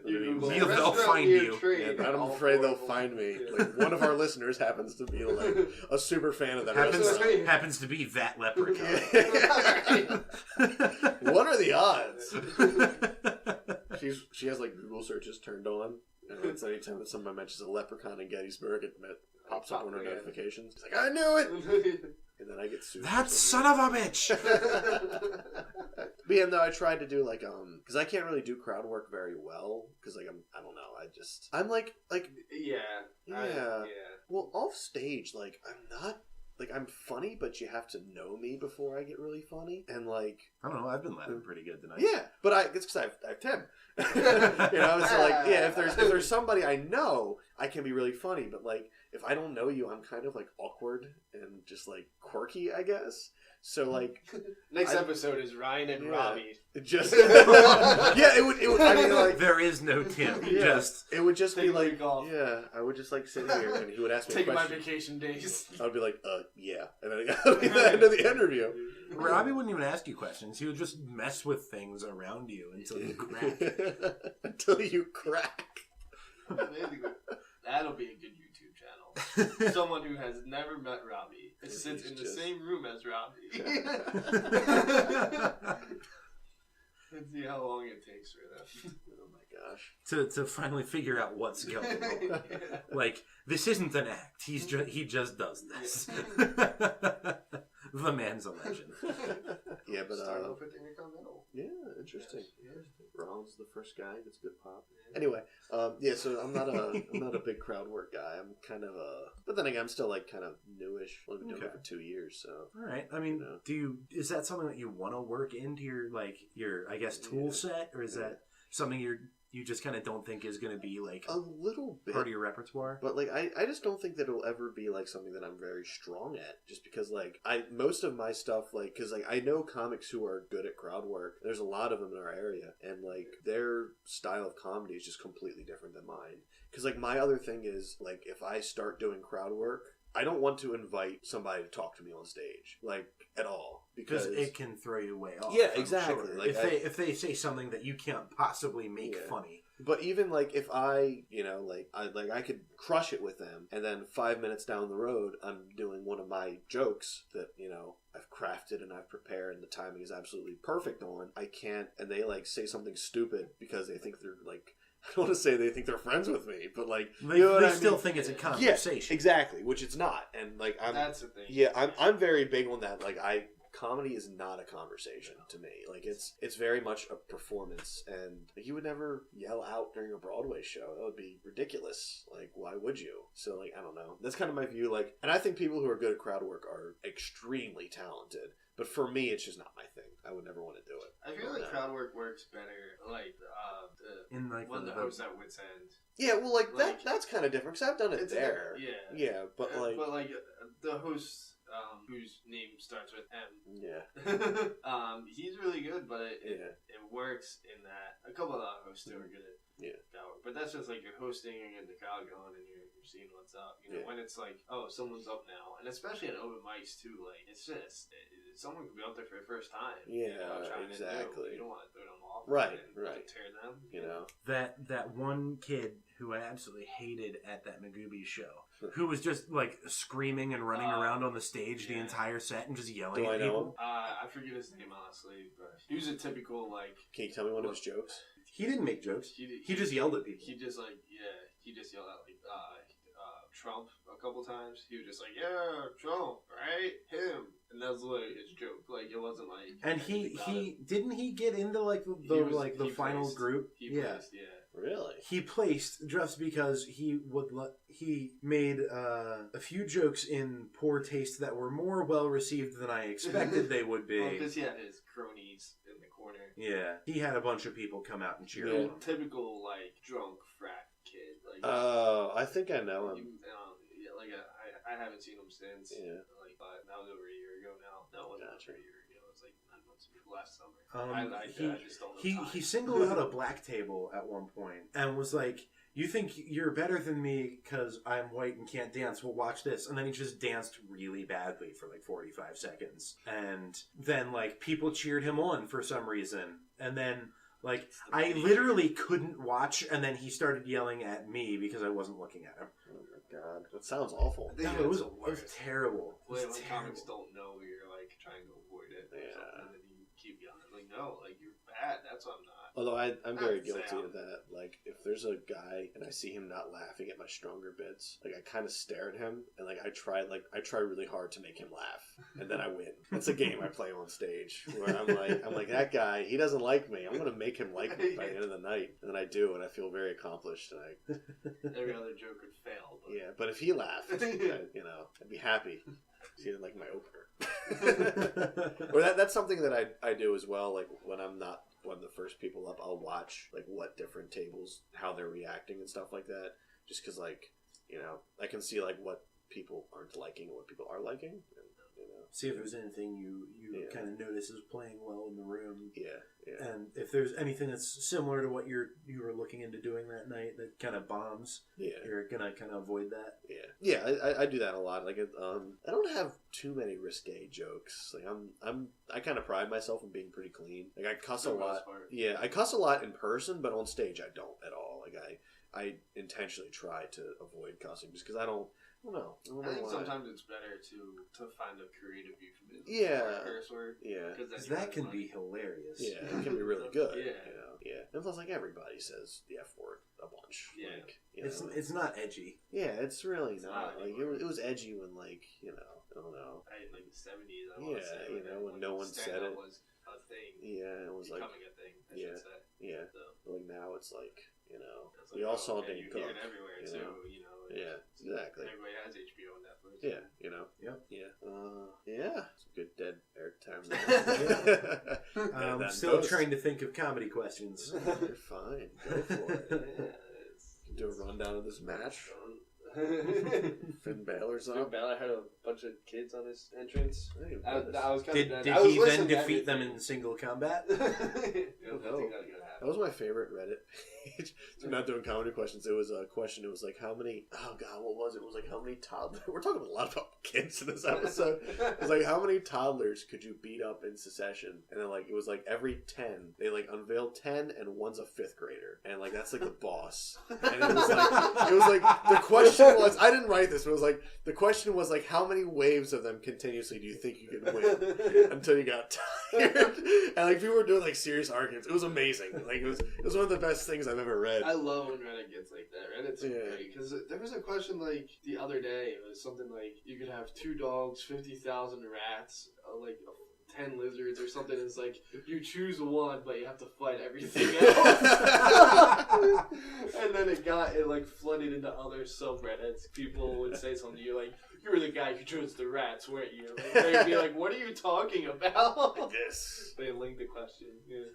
They'll find you. Yeah, I'm afraid they'll find me. Like, one of our listeners happens to be like a super fan of that restaurant. Happens to be that leprechaun. What are the odds? She has like Google searches turned on. And it's anytime that somebody mentions a leprechaun in Gettysburg, it pops up on her notifications. It's like, I knew it! And then I get sued. That son of a bitch! But yeah, no, I tried to do like, because I can't really do crowd work very well, because like, I don't know, I'm like. Yeah. Well, off stage, like, I'm not. Like, I'm funny, but you have to know me before I get really funny. And, like... I don't know, I've been laughing pretty good tonight. Yeah, but it's because I have Tim. You know, so, like, yeah, if there's somebody I know, I can be really funny. But, like, if I don't know you, I'm kind of, like, awkward and just, like, quirky, I guess. So, like... Next episode is Ryan and Robbie. Just... yeah, it would... I mean, like... There is no Tim. Yeah, it would just be, like... Yeah, I would just, like, sit here and he would ask me a question. Take my vacation days. I would be like, yeah. And then that would be the end of the interview. Robbie wouldn't even ask you questions. He would just mess with things around you until you crack. Until you crack. That'll be a good YouTube channel. Someone who has never met Robbie sits in the same room as Robbie. Let's see how long it takes for them. Oh my gosh. To finally figure out what's going on. Yeah. Like, this isn't an act. He just does this. The man's a legend. Yeah, but start off with Intercontinental. Yeah, interesting. Yeah. Ron's the first guy that's good pop. Anyway, yeah. So I'm not a big crowd work guy. I'm kind of but then again, I'm still like kind of newish. I've been doing it for 2 years. So all right. I mean, is that something that you want to work into your I guess tool set, or is that something you just kind of don't think is going to be like a little bit part of your repertoire? But like I just don't think that it'll ever be like something that I'm very strong at, just because like most of my stuff, like, because like I know comics who are good at crowd work. There's a lot of them in our area, and like their style of comedy is just completely different than mine. Because like my other thing is, like, if I start doing crowd work, I don't want to invite somebody to talk to me on stage, like, at all, because it can throw you way off. Yeah, exactly. Sure. Like if they say something that you can't possibly make funny. But even like if I, I could crush it with them, and then 5 minutes down the road, I'm doing one of my jokes that I've crafted and I've prepared, and the timing is absolutely perfect on. I can't, and they like say something stupid because they think they're like. I don't want to say they think they're friends with me, but like they still think it's a conversation. Yeah, exactly, which it's not. And like that's the thing. Yeah, I'm very big on that. Like comedy is not a conversation to me. Like it's very much a performance, and you would never yell out during a Broadway show. That would be ridiculous. Like, why would you? So like, I don't know. That's kind of my view. Like, and I think people who are good at crowd work are extremely talented. But for me, it's just not my thing. I would never want to do it. I feel like crowd work works better. Like in like when the host at Wits End. Yeah, well, like that's kind of different because I've done it there. Yeah, but the host. Whose name starts with M. Yeah. He's really good, but it works in that a couple of the hosts too are good at that work. But that's just like you're hosting, you're getting the crowd going, and you're seeing what's up. You know, when it's like, oh, someone's up now, and especially in open mics too. Like it's just someone could be up there for the first time. Exactly. You don't want to throw them off. Right. Tear them. You know that one kid who I absolutely hated at that Magooby show, who was just like screaming and running around on the stage the entire set and just yelling at people. I forget his name honestly, but he was a typical like. Can you tell me one of his jokes? He didn't make jokes. He just yelled at people. He just yelled at like Trump a couple times. He was just like, yeah, Trump, right? Him. And that was literally his joke. Like it wasn't like. And he didn't he get into like the final group? He placed, Really? He placed just because he made a few jokes in poor taste that were more well received than I expected they would be. Because he had his cronies in the corner. Yeah, he had a bunch of people come out and cheer him. him. Typical like drunk frat kid. Like I think I know him. I haven't seen him since. Yeah. But that was over a year ago now. No, it wasn't over a year ago. It was like 9 months before last summer. I just don't know. He singled out a black table at one point and was like, "You think you're better than me because I'm white and can't dance? Well, watch this." And then he just danced really badly for like 45 seconds. And then like people cheered him on for some reason. And then like I literally couldn't watch, and then he started yelling at me because I wasn't looking at him. Oh my god, that sounds awful. No, it was terrible. When comics don't know, you're like trying to avoid it. And then you keep yelling like, no, like you're bad. That's what I'm not. Although I'm very guilty of that. Like if there's a guy and I see him not laughing at my stronger bits, like I kind of stare at him and like I try really hard to make him laugh, and then I win. That's a game I play on stage where I'm like that guy. He doesn't like me. I'm gonna make him like me by the end of the night, and then I do, and I feel very accomplished. And every other joke would fail. But... Yeah, but if he laughed, I'd be happy. See, like my opener. Or that's something that I do as well. Like when I'm not one of the first people up, I'll watch like what different tables, how they're reacting and stuff like that. Just because like I can see like what people aren't liking and what people are liking. And, see if there's anything you kind of notice is playing well in the room. Yeah. And if there's anything that's similar to what you were looking into doing that night that kind of bombs, you're gonna kind of avoid that. Yeah. I do that a lot. Like I don't have too many risque jokes. Like I kind of pride myself in being pretty clean. Like I cuss a lot. Yeah, I cuss a lot in person, but on stage I don't at all. Like I intentionally try to avoid cussing just because I don't know. I think sometimes it's better to find a creative euphemism. Curse word. Yeah. Because that can be hilarious. Yeah, it can be really good. Yeah. And plus, like everybody says the F word a bunch. Yeah. Like, it's not edgy. Yeah, it's really not. Like it was edgy when like I don't know. Like the 70s. I want to say when no one said it was a thing. Yeah, it was becoming a thing. I should say. Yeah. So. Like now it's like it's we all saw Dane you Cook. hear it everywhere too. Yeah, exactly. Everybody has HBO and Netflix. Yeah, Yep. Yeah. Some good dead air time there. I'm still trying to think of comedy questions. You're fine. Go for it. Do a rundown of this match. Finn Balor's up. Finn Balor had a bunch of kids on his entrance. I was kind of did he then defeat them in single combat? That was my favorite Reddit page. So not doing comedy questions. It was a question. It was like, how many... Oh, God, what was it? It was like, how many toddlers... We're talking a lot about kids in this episode. It was like, how many toddlers could you beat up in succession? And then, like, it was like every 10. They, like, unveiled 10, and one's a 5th grader. And, like, that's, like, the boss. And it was like, the question was... I didn't write this, but it was like, the question was, like, how many waves of them continuously do you think you could win until you got tired? And, like, people were doing, like, serious arguments. It was amazing. Like, it was one of the best things I've ever read. I love when Reddit gets like that. Reddit's great because there was a question like the other day. It was something like you could have 2 dogs, 50,000 rats, like 10 lizards or something. It's like you choose one, but you have to fight everything else. And then it like flooded into other other subreddits, people would say something to you like, "You were the guy who chose the rats, weren't you?" Like, they'd be like, "What are you talking about?" This. They linked the question. Yeah.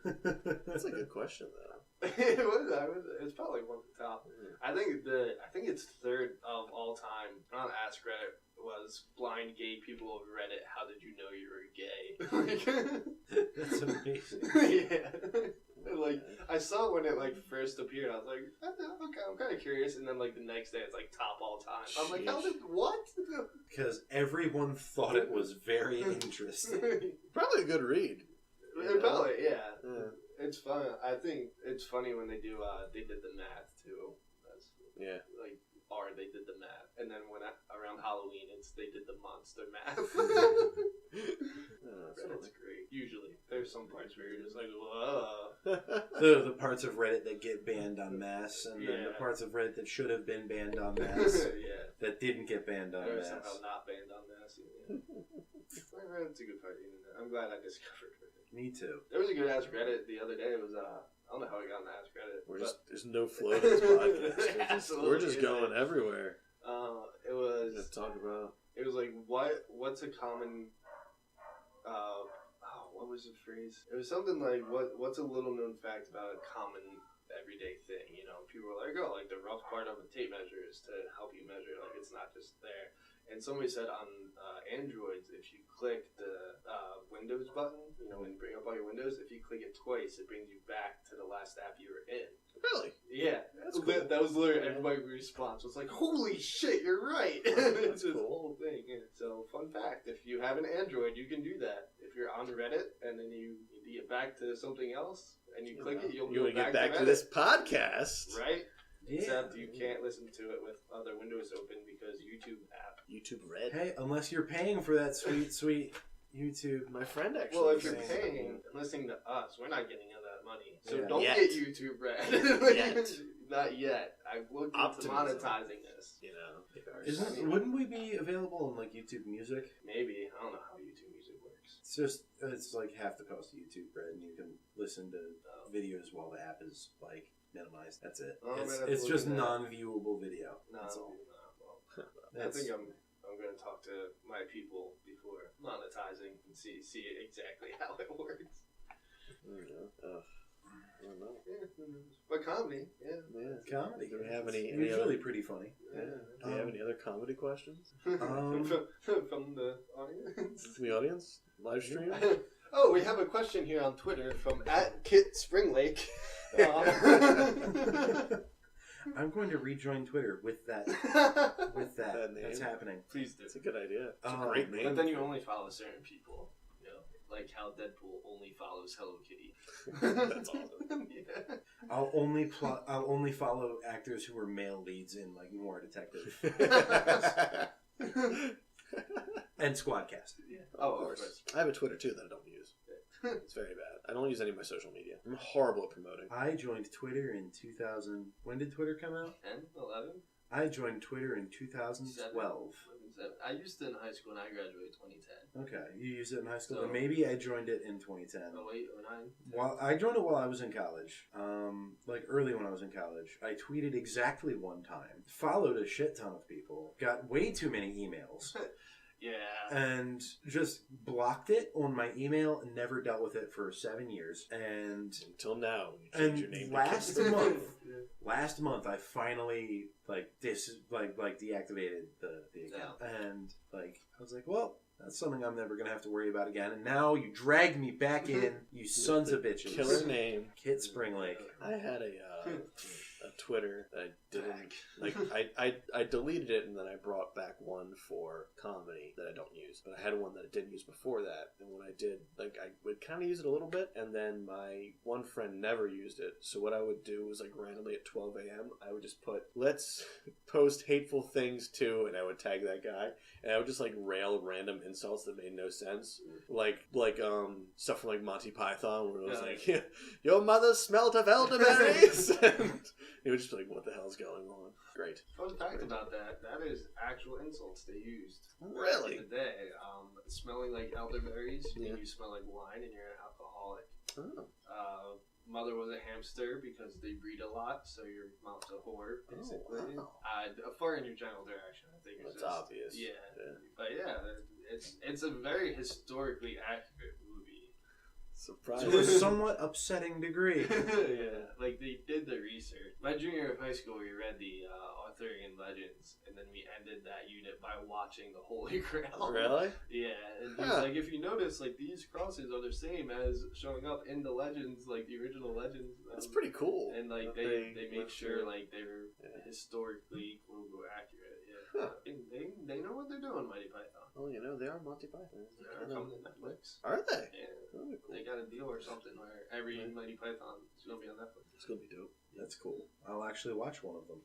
That's a good question, though. It's probably one of the top. I think it's third of all time on Ask Reddit was blind gay people of Reddit. How did you know you were gay? That's amazing. Yeah. Like I saw it when it like first appeared. I was like, okay, I'm kind of curious. And then like the next day, it's like top all time. I'm like, how did what? Because everyone thought it was very interesting. Probably a good read. Probably, yeah. It's fun. I think it's funny when they do. They did the math too. That's, yeah. Like, or they did the math, and then when around Halloween, they did the monster math. That's great. Usually, there's some parts where you're just like, whoa. The parts of Reddit that get banned en masse, and then the parts of Reddit that should have been banned en masse, that didn't get banned en masse. Somehow not banned en masse. Reddit's a good part of the internet. I'm glad I discovered Reddit. Me too. There was a good Ask Reddit the other day. It was I don't know how we got on the Ask Reddit. There's no flow to this podcast. We're just going everywhere. It was to talk about. It was like what's a common what was the phrase? It was something like what's a little known fact about a common everyday thing, you know? People were like, oh, like the rough part of a tape measure is to help you measure, like it's not just there. And somebody said on Androids, if you click the Windows button, you know, when you bring up all your windows, if you click it twice, it brings you back to the last app you were in. Really? Yeah. That's cool. That was literally everybody's response. It was like, holy shit, you're right. It's this cool. whole thing. Yeah. So, fun fact, if you have an Android, you can do that. If you're on Reddit and then you get back to something else and you click it, you'll get back to this podcast. Right? Yeah. Except you can't listen to it with other windows open because YouTube app. YouTube Red. Hey, unless you're paying for that sweet YouTube. My friend actually. Well, if you're paying and listening to us, we're not getting any of that money. So don't Yet. get YouTube Red. Yet. Not yet. I've looked into monetizing this. You know. Wouldn't we be available on like YouTube Music? Maybe. I don't know how YouTube Music works. It's like half the cost of YouTube Red, and you can listen to videos while the app is like minimized. That's it. It's just non-viewable video. No. That's all. I think I'm going to talk to my people before monetizing and see exactly how it works. I don't know. Yeah, but comedy, Comedy. Do we have any usually other, pretty funny. Yeah. Do we have any other comedy questions? From the audience? From the audience? Live stream? Oh, we have a question here on Twitter from @KitSpringLake. I'm going to rejoin Twitter with that. That's happening. Please do. It's a good idea. It's a great name. But then you only follow certain people. You know, like how Deadpool only follows Hello Kitty. That's awesome. Yeah. I'll only follow actors who are male leads in like Noir Detective and Sqwadcast. Yeah. Oh, of course. I have a Twitter too that I don't use. It's very bad. I don't use any of my social media. I'm horrible at promoting. I joined Twitter in 2000. When did Twitter come out? 10, 11? I joined Twitter in 2012. I used it in high school and I graduated 2010. Okay, you used it in high school. So, then maybe I joined it in 2010. 08, 09? Well, I joined it while I was in college. Like early when I was in college. I tweeted exactly one time. Followed a shit ton of people. Got way too many emails. Yeah. And just blocked it on my email and never dealt with it for 7 years. And until now, when you change your name. Last month, I finally deactivated the account. Yeah. And like I was like, well, that's something I'm never gonna have to worry about again. And now you dragged me back in, you sons of bitches. Killer name, Kit Springlake. I had a Twitter that I didn't like. I deleted it and then I brought back one for comedy that I don't use. But I had one that I didn't use before that, and when I did, like, I would kind of use it a little bit, and then my one friend never used it. So what I would do was like randomly at 12 a.m. I would just put "let's post hateful things too," and I would tag that guy, and I would just like rail random insults that made no sense, like stuff from like Monty Python where it was like, "Your mother smelt of elderberries." And it would just be like, what the hell's going on? Great. Fun fact about that is actual insults they used. Really? Back in the day. Smelling like elderberries, you smell like wine and you're an alcoholic. Oh. mother was a hamster because they breed a lot, so your mom's a whore, basically. Oh, wow. A fart in your general direction, I think. That's obvious. Yeah. But yeah, it's a very historically accurate movie. Surprising. To a somewhat upsetting degree. Yeah, like they did the research. My junior year of high school, we read the Arthurian Legends, and then we ended that unit by watching the Holy Grail. Really? Yeah, and he's like, if you notice, like these crosses are the same as showing up in the legends, like the original legends. That's pretty cool. And like they make sure like they're historically quote unquote accurate. Yeah, Huh. they know what they're doing, Mighty Python. Well, you know, they are Monty Python. They're coming to Netflix. Are they? Yeah. Oh, cool. They got a deal or something where every Mighty Python is going to be on Netflix. It's going to be dope. That's cool. I'll actually watch one of them.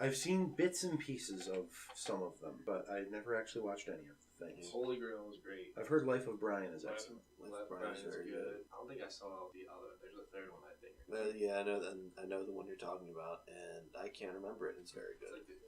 I've seen bits and pieces of some of them, but I never actually watched any of the things. Holy Grail was great. I've heard Life of Brian is excellent. Life of Brian is good. I don't think I saw the other. There's a third one, I think. Yeah, I know the one you're talking about, and I can't remember it. It's very good. Like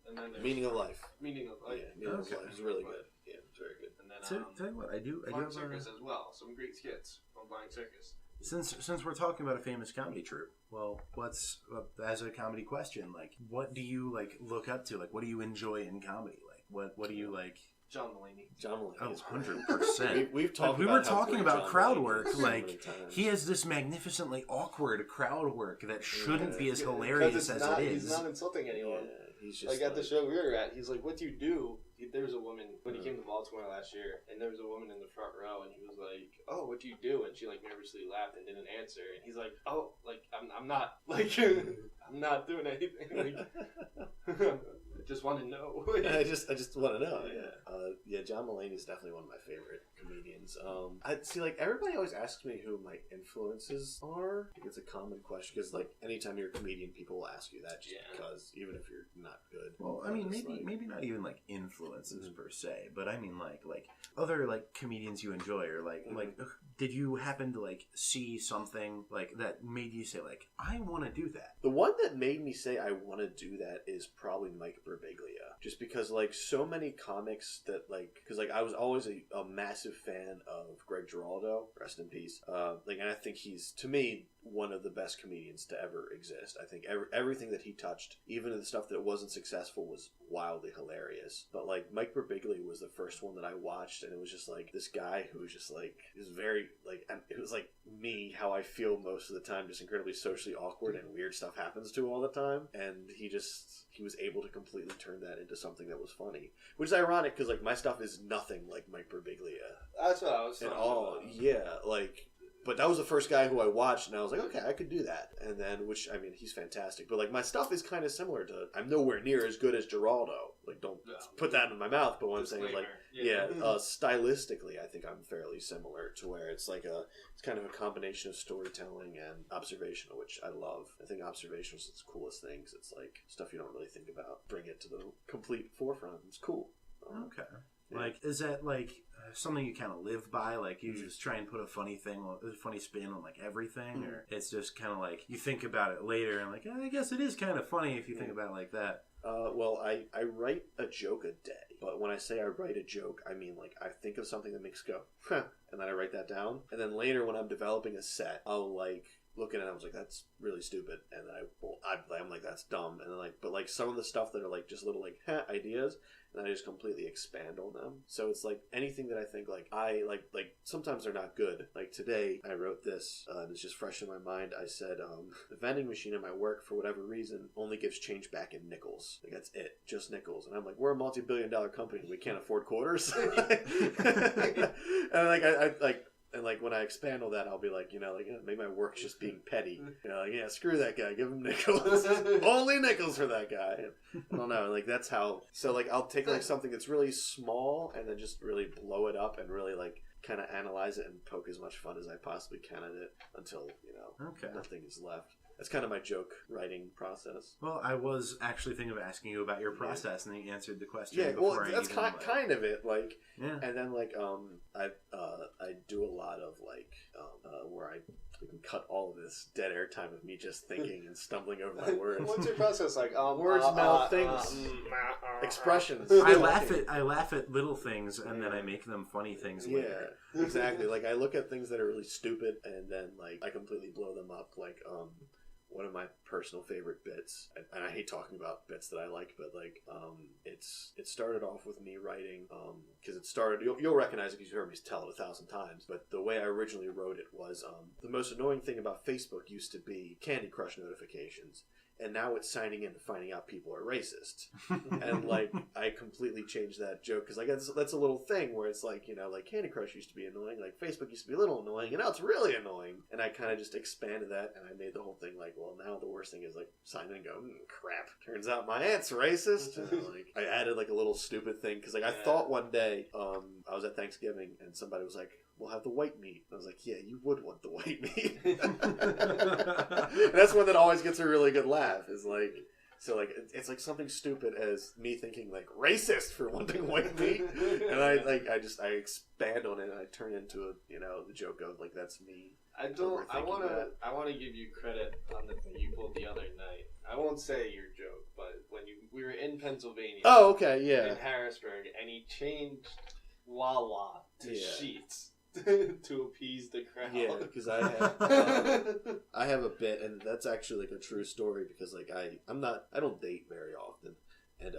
and then Meaning of Life. Meaning of Life. Yeah, Meaning of Life is really good. Yeah, it's very good. And then Tell you what, I do Flying have Circus as well. Some great skits from Flying Circus. Since we're talking about a famous comedy troupe, well, what's as a comedy question, like, what do you like look up to? Like, what do you enjoy in comedy? Like, what do you like? John Mulaney. John Mulaney. Oh, 100%. We've talked. We about were talking about crowd work. So like, he has this magnificently awkward crowd work that shouldn't be as hilarious as it is. He's not insulting anyone. Yeah, he's just like at the show we were at, he's like, "What do you do?" There was a woman when he came to Baltimore last year, and there was a woman in the front row, and he was like, "Oh, what do you do?" And she like nervously laughed and didn't answer, and he's like, "Oh, like I'm not like I'm not doing anything. Like, I just want to know." I just want to know. Yeah, John Mulaney is definitely one of my favorite comedians. I see, like everybody always asks me who my influences are. I think it's a common question because like anytime you're a comedian, people will ask you that just because even if you're not good. Well, I mean, maybe not even like influences per se, but I mean like other like comedians you enjoy, or like did you happen to like see something like that made you say like I want to do that? The one that made me say I want to do that is probably Mike Birbiglia, just because like so many comics that like because like I was always a massive fan of Greg Giraldo, rest in peace. And I think he's to me one of the best comedians to ever exist. I think everything that he touched, even the stuff that wasn't successful, was wildly hilarious. But like Mike Birbiglia was the first one that I watched, and it was just like this guy who was just like is very like it was like me, how I feel most of the time, just incredibly socially awkward and weird stuff happens to all the time, and he was able to completely turn that into something that was funny, which is ironic because like my stuff is nothing like Mike Birbiglia. That's what I was at talking all. about. Yeah, like. But that was the first guy who I watched, and I was like, okay, I could do that. And then, which, I mean, he's fantastic. But, like, my stuff is kind of similar to, I'm nowhere near as good as Giraldo. Like, don't put that in my mouth, but what I'm saying is, like, stylistically, I think I'm fairly similar to where it's like it's kind of a combination of storytelling and observational, which I love. I think observational is the coolest thing, 'cause it's, like, stuff you don't really think about. Bring it to the complete forefront. It's cool. Okay. Yeah. Like, is that like something you kind of live by? Like, you just try and put a funny spin on like everything, or it's just kind of like you think about it later and like, I guess it is kind of funny if you think about it like that. Well, I write a joke a day, but when I say I write a joke, I mean like I think of something that makes go, huh, and then I write that down, and then later when I'm developing a set, I'll like look at it and I was like, that's really stupid, and then I'm like, that's dumb, and then like, but like some of the stuff that are like just little like ideas, and I just completely expand on them. So it's like anything that I think like I like sometimes they're not good. Like today I wrote this and it's just fresh in my mind. I said the vending machine in my work for whatever reason only gives change back in nickels. Like that's it, just nickels. And I'm like, we're a multi-billion-dollar company, we can't afford quarters. And like I like. And like when I expand on that, I'll be like, maybe my work's just being petty. Like, screw that guy, give him nickels. Only nickels for that guy. I don't know, like that's how. So like I'll take like something that's really small and then just really blow it up and really like kind of analyze it and poke as much fun as I possibly can at it until nothing is left. That's kind of my joke writing process. Well, I was actually thinking of asking you about your process, and then you answered the question. Yeah, well, that's kind of it. Like, yeah. And then like I do a lot of like where I we can cut all of this dead air time of me just thinking and stumbling over my words. What's your process like? Words, mouth, things, expressions. I laugh at little things, and then I make them funny things later. Yeah, exactly. Like I look at things that are really stupid, and then like I completely blow them up. Like one of my personal favorite bits, and I hate talking about bits that I like, but like it started off with me writing because it started. You'll recognize it because you heard me tell it 1,000 times. But the way I originally wrote it was the most annoying thing about Facebook used to be Candy Crush notifications. And now it's signing in and finding out people are racist. And, like, I completely changed that joke. Because, like, that's a little thing where it's like, you know, like, Candy Crush used to be annoying. Like, Facebook used to be a little annoying. And now it's really annoying. And I kind of just expanded that. And I made the whole thing like, well, now the worst thing is, like, sign in and go, crap. Turns out my aunt's racist. And, like, I added, like, a little stupid thing. Because, like, I thought one day, I was at Thanksgiving. And somebody was like, we'll have the white meat. I was like, yeah, you would want the white meat. That's one that always gets a really good laugh. Is like, so like it's like something stupid as me thinking like racist for wanting white meat, and I expand on it and I turn into the joke of like that's me. I want to give you credit on the thing you pulled the other night. I won't say your joke, but when we were in Pennsylvania. Oh, okay, yeah. In Harrisburg, and he changed Wawa to Sheets. To appease the crowd. Yeah, because I have a bit, and that's actually like a true story because like I don't date very often, and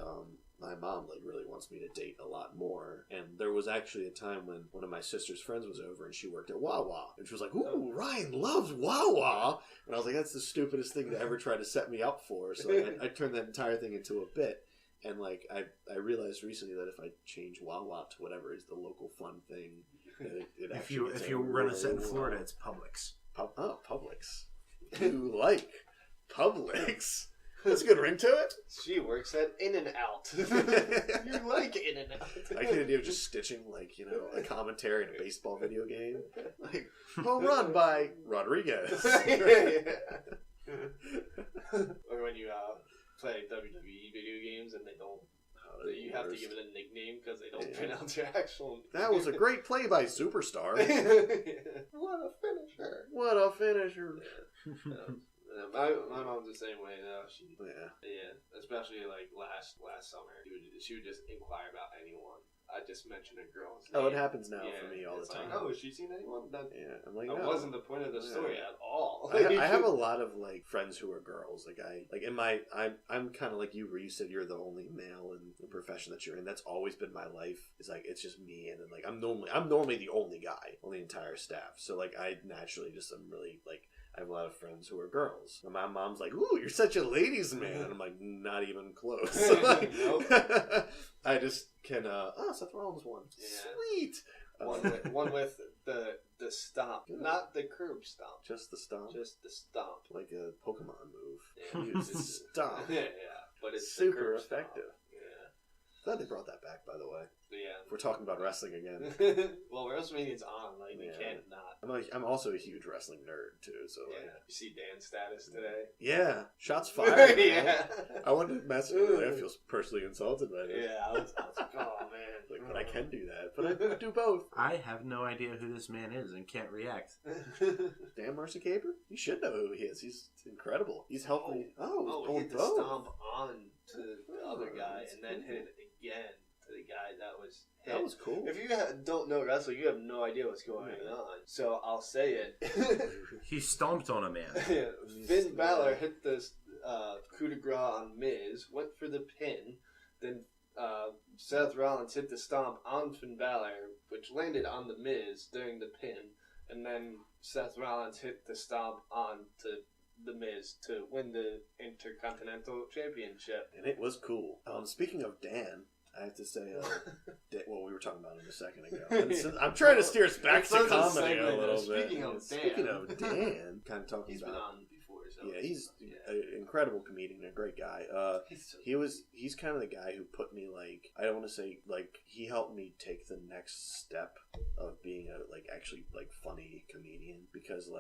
my mom like really wants me to date a lot more. And there was actually a time when one of my sister's friends was over and she worked at Wawa, and she was like, "Ooh, Ryan loves Wawa," and I was like, "That's the stupidest thing to ever try to set me up for." So I turned that entire thing into a bit. And like I realized recently that if I change Wawa to whatever is the local fun thing, if you run a set in Florida, it's Publix. Publix. You like Publix? That's a good ring to it. She works at In-N-Out. You like In-N-Out. I can idea of just stitching like a commentary in a baseball video game, like home run by Rodriguez. Or when you play WWE video games and they don't. You have to give it a nickname because they don't pronounce your actual name. That was a great play by Superstar. What a finisher. What a finisher. My mom's the same way though. Yeah. Especially like last summer, she would just inquire about anyone. I just mentioned a girl's name. Oh, it happens now for me all the time. Like, has she seen anyone? I'm like, that wasn't the point of the story at all. I have a lot of like friends who are girls. I'm kind of like you, where you said you're the only male in the profession that you're in. That's always been my life. It's like it's just me, and then like I'm normally the only guy on the entire staff. So like I naturally just am really like. I have a lot of friends who are girls. And my mom's like, "Ooh, you're such a ladies' man." And I'm like, not even close. I just can. Seth Rollins won. Yeah. Sweet. One with the stomp, not the curb stomp. Just the stomp. Just the stomp, like a Pokemon move. Yeah. It's stomp. Yeah, but it's super effective. Stomp. Yeah. Glad they brought that back, by the way. Yeah. If we're talking about wrestling again. Well, WrestleMania's on. Like, we can't not. I'm also a huge wrestling nerd, too. So yeah. You see Dan's status today? Yeah. Shots fired. Yeah. I wanted to mess with him. I feel personally insulted by this. Yeah, I was like, oh, man. Like, but I can do that. But I do both. I have no idea who this man is and can't react. Dan Marcy Caper? You should know who he is. He's incredible. He's helped me. He hit the stomp on to the other guy and then hit it again. The guy that was hit. That was cool. If you don't know wrestling, you have no idea what's going on. So I'll say it. He stomped on a man. Finn Balor hit this coup de grace on Miz, went for the pin, then Seth Rollins hit the stomp on Finn Balor, which landed on the Miz during the pin, and then Seth Rollins hit the stomp on to the Miz to win the Intercontinental Championship. And it was cool. Speaking of Dan, I have to say, we were talking about him a second ago. I'm trying to steer us back to comedy a little bit. Speaking of Dan, kind of talking he's about. He's been on before. So yeah, he's an incredible comedian, a great guy. He's kind of the guy who put me like, I don't want to say like, he helped me take the next step of being a actually funny comedian, because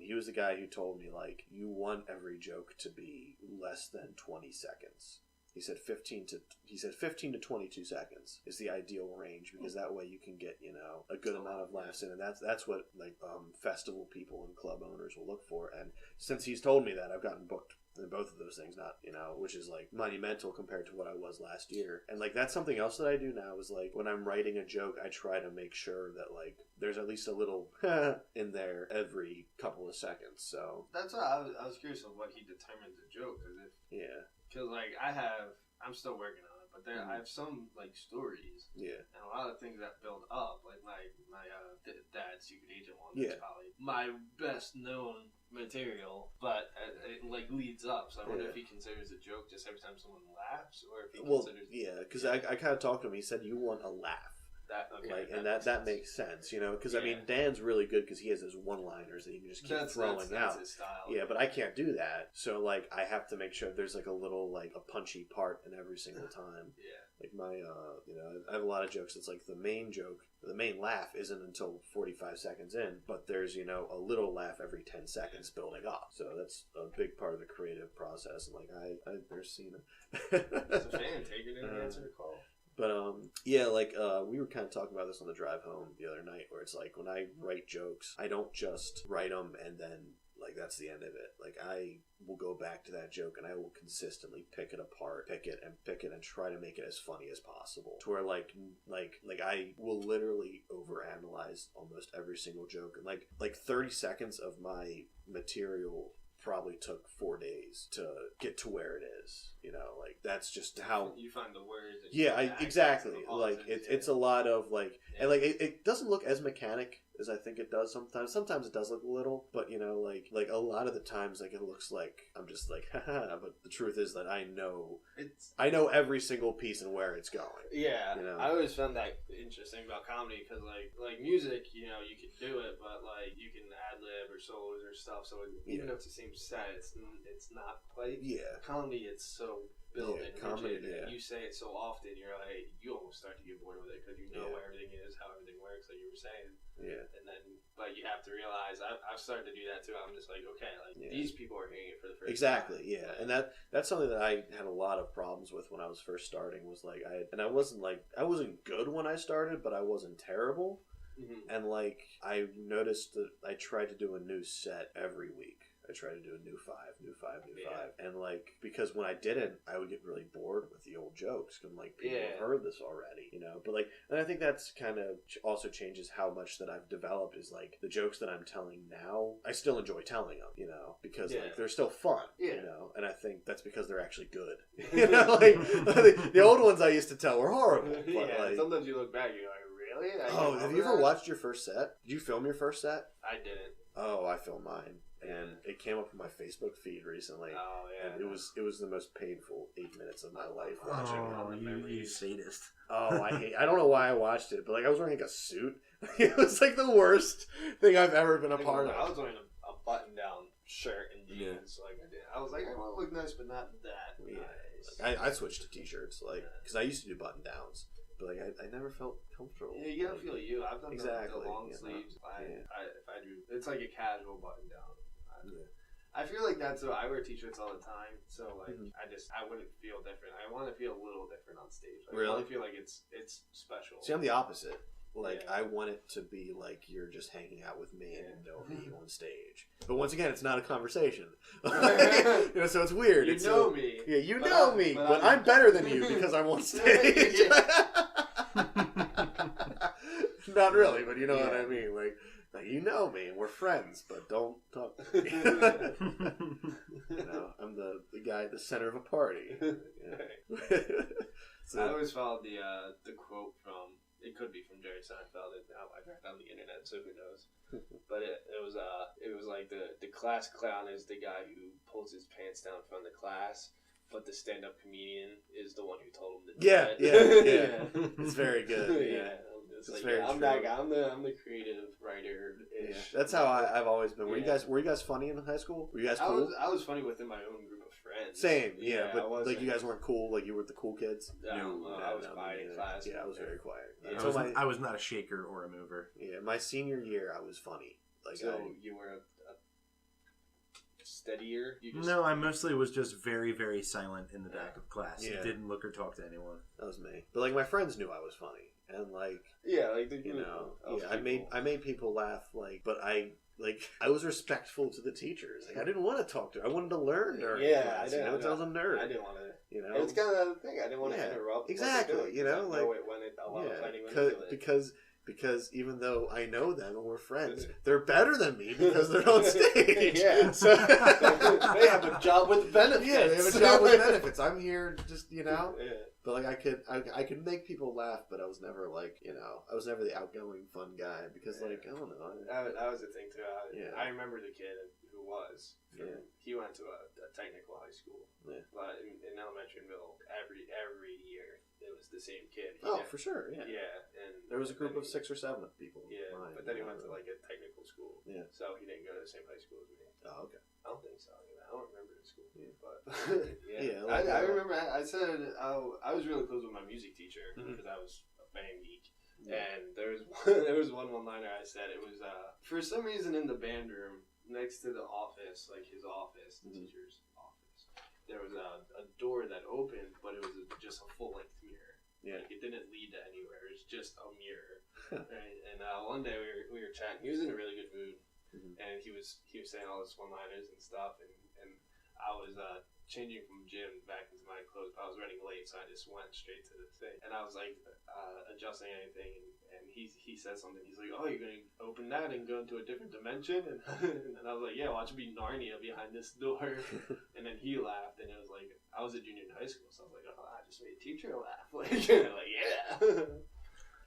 he was the guy who told me like, you want every joke to be less than 20 seconds. He said 15 to 22 seconds is the ideal range, because that way you can get, a good amount of laughs in, and that's what festival people and club owners will look for. And since he's told me that, I've gotten booked in both of those things, which is monumental compared to what I was last year. And that's something else that I do now is when I'm writing a joke, I try to make sure that there's at least a little in there every couple of seconds. So that's why I was curious of what he determines a joke, because I'm still working on it, but I have some stories, and a lot of things that build up, like my dad's secret agent one. That's probably my best known material, but it leads up. So I wonder if he considers a joke just every time someone laughs, or if he considers because I kind of talked to him. He said you want a laugh. That makes sense, because Dan's really good because he has his one-liners that he can just keep throwing out. That's his style. Yeah, but I can't do that. So I have to make sure there's a little a punchy part in every single time. My I have a lot of jokes. It's the main joke, the main laugh isn't until 45 seconds in, but there's a little laugh every 10 seconds building up. So that's a big part of the creative process. And there's Cena. As a fan, take it and answer the call. But, we were kind of talking about this on the drive home the other night, where it's when I write jokes, I don't just write them and then, that's the end of it. I will go back to that joke and I will consistently pick it apart, pick it and try to make it as funny as possible. To where, I will literally overanalyze almost every single joke. And, 30 seconds of my material probably took 4 days to get to where it is. That's just how you find the words. Exactly. It's a lot of and it doesn't look as mechanic as I think it does sometimes. Sometimes it does look a little, but a lot of the times it looks like I'm just haha. But the truth is that I know every single piece and where it's going. Yeah, I always found that interesting about comedy because music, you can do it, but you can ad lib or solos or stuff. So even if it's the same set, it's not quite. Yeah, comedy, it's so built and comedy. And you say it so often, you almost start to get bored with it because you know where everything is, how everything works, like you were saying. Yeah. And then, but you have to realize, I've started to do that too. I'm just these people are hearing it for the first time. Exactly, yeah. And that's something that I had a lot of problems with when I was first starting. Was I wasn't good when I started, but I wasn't terrible. Mm-hmm. And I noticed that I tried to do a new set every week. I tried to do a new five. And because when I didn't, I would get really bored with the old jokes. And people have heard this already, But and I think that's kind of also changes how much that I've developed is the jokes that I'm telling now, I still enjoy telling them, because they're still fun, And I think that's because they're actually good. The old ones I used to tell were horrible. But sometimes you look back, you're really? Have you ever watched your first set? Did you film your first set? I didn't. Oh, I filmed mine. And it came up on my Facebook feed recently. Oh, yeah. And it was the most painful 8 minutes of my life watching it. Oh, you sadist. Oh, I don't know why I watched it, but I was wearing a suit. It was the worst thing I've ever been a part of. I was wearing a button-down shirt and jeans I was I want to look nice, but not that nice. I switched to t-shirts, because I used to do button-downs. But I never felt comfortable. Yeah, you gotta feel you. I've done the long sleeves. If I do, it's a casual button down. I feel that's what I wear t-shirts all the time. So I wouldn't feel different. I want to feel a little different on stage. I want to feel it's special. See, I'm the opposite. I want it to be you're just hanging out with me and know me on stage. But once again, it's not a conversation. So it's weird. You know me. Yeah, you know me, but I'm better than you because I'm on stage. Not really, but you know what I mean. You know me, and we're friends, but don't talk to me. I'm the guy at the center of a party. So I always followed the quote from, it could be from Jerry Seinfeld. I read it on the internet, so who knows? But it was the class clown is the guy who pulls his pants down in front of the class, but the stand-up comedian is the one who told him to do it. Yeah. It's very good. Yeah. I'm that guy. I'm the creative writer. Yeah. That's how I've always been. Were you guys funny in high school? Were you guys cool? I was funny within my own group of friends. Same, yeah. But you guys weren't cool. You were the cool kids. No, I was quiet in class. Yeah, I was very quiet. Yeah. I was not a shaker or a mover. Yeah, my senior year, I was funny. So you were a steadier? No, I mostly was just very, very silent in the back of class. Yeah. Didn't look or talk to anyone. That was me. But like my friends knew I was funny, and like I made people laugh. Like, but I was respectful to the teachers. Like, I didn't want to talk to them. I wanted to learn during class. I was a nerd. I didn't want to. And it's kind of the thing. I didn't want to interrupt. Exactly. Because even though I know them and we're friends, they're better than me because they're on stage. So they have a job with benefits. Yeah, they have a job with benefits. I'm here just, But like I could make people laugh, but I was never like, I was never the outgoing fun guy because I don't know. That was the thing too. I remember the kid who was. He went to a technical high school. Yeah. But in elementary and middle, every year it was the same kid. For sure. Yeah. Yeah, and there was a group of 6 or 7 people. Yeah, but then he went to like a technical school. Yeah. So he didn't go to the same high school as me. Oh, okay. I don't think so. I don't remember the school. Yeah. But I remember. I said I was really close with my music teacher because I was a band geek. Yeah. And there was one liner I said. It was for some reason in the band room next to the office, like his office, the teacher's office, there was a door that opened, but it was just a full length mirror. Yeah. Like, it didn't lead to anywhere. It was just a mirror. Right? And one day we were chatting. He was in a really good mood, and he was saying all his one-liners and stuff. And I was changing from gym back into my clothes. I was running late, so I just went straight to the thing. And I was like adjusting anything, and he said something. He's like, "Oh, you're gonna open that and go into a different dimension?" And I was like, "Yeah, watch it be Narnia behind this door." And then he laughed, and it was like I was a junior in high school, so I was like, "Oh, I just made a teacher laugh." Like yeah.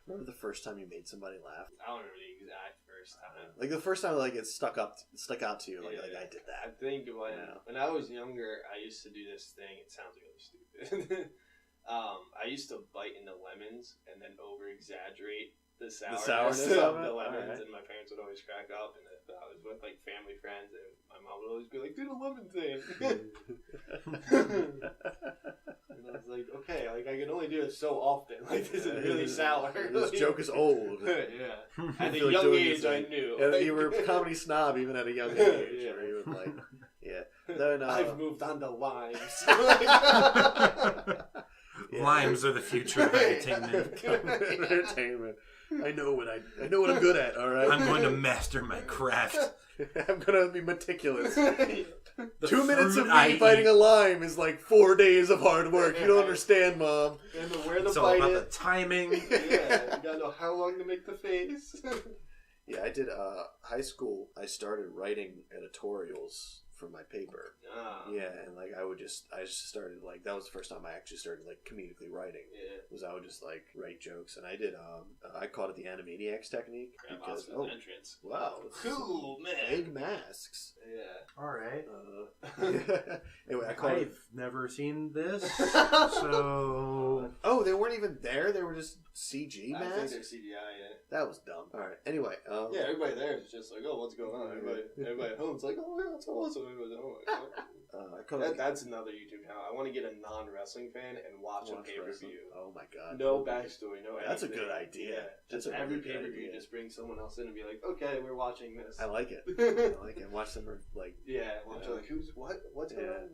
Remember the first time you made somebody laugh? I don't remember the exact first time. Like the first time, like it stuck out to you, like I did that. I think when I was younger, I used to do this thing. It sounds really stupid. I used to bite into lemons and then over exaggerate the sourness of the lemons, and my parents would always crack up. And if I was with like family friends, and my mom would always be like, "Do the lemon thing." And I was like, okay, like I can only do it so often. Like this is really sour. This joke is old. Yeah. At a young age, I knew. And you were a comedy snob even at a young age. Where you would like, Then I've moved on to limes. Limes are the future of entertainment. I know what I'm good at. All right. I'm going to master my craft. I'm gonna be meticulous. 2 minutes of me biting a lime is like 4 days of hard work. You don't understand, Mom. And where to it's bite all about it. The timing. Yeah, you gotta know how long to make the face. Yeah, I did high school. I started writing editorials for my paper. Yeah, and like I just started like that was the first time I actually started like comedically writing. Yeah, was I would just like write jokes, and I did I called it the Animaniacs technique because entrance. Wow, cool man, big masks. Yeah, all right. Anyway, I've never seen this, so they weren't even there. They were just CG masks. I think they're CGI. Yeah, that was dumb. All right. Anyway, everybody there is just like, oh, what's going on? Everybody at home's like, oh, yeah, that's awesome. That's another YouTube channel. I want to get a non-wrestling fan and watch a pay-per-view. Oh my god. No backstory, no anything. That's a good idea. Just every pay-per-view, just bring someone else in and be like, okay, we're watching this. I like it. I like it. Watch them like... Yeah, watch like, who's, what's going on?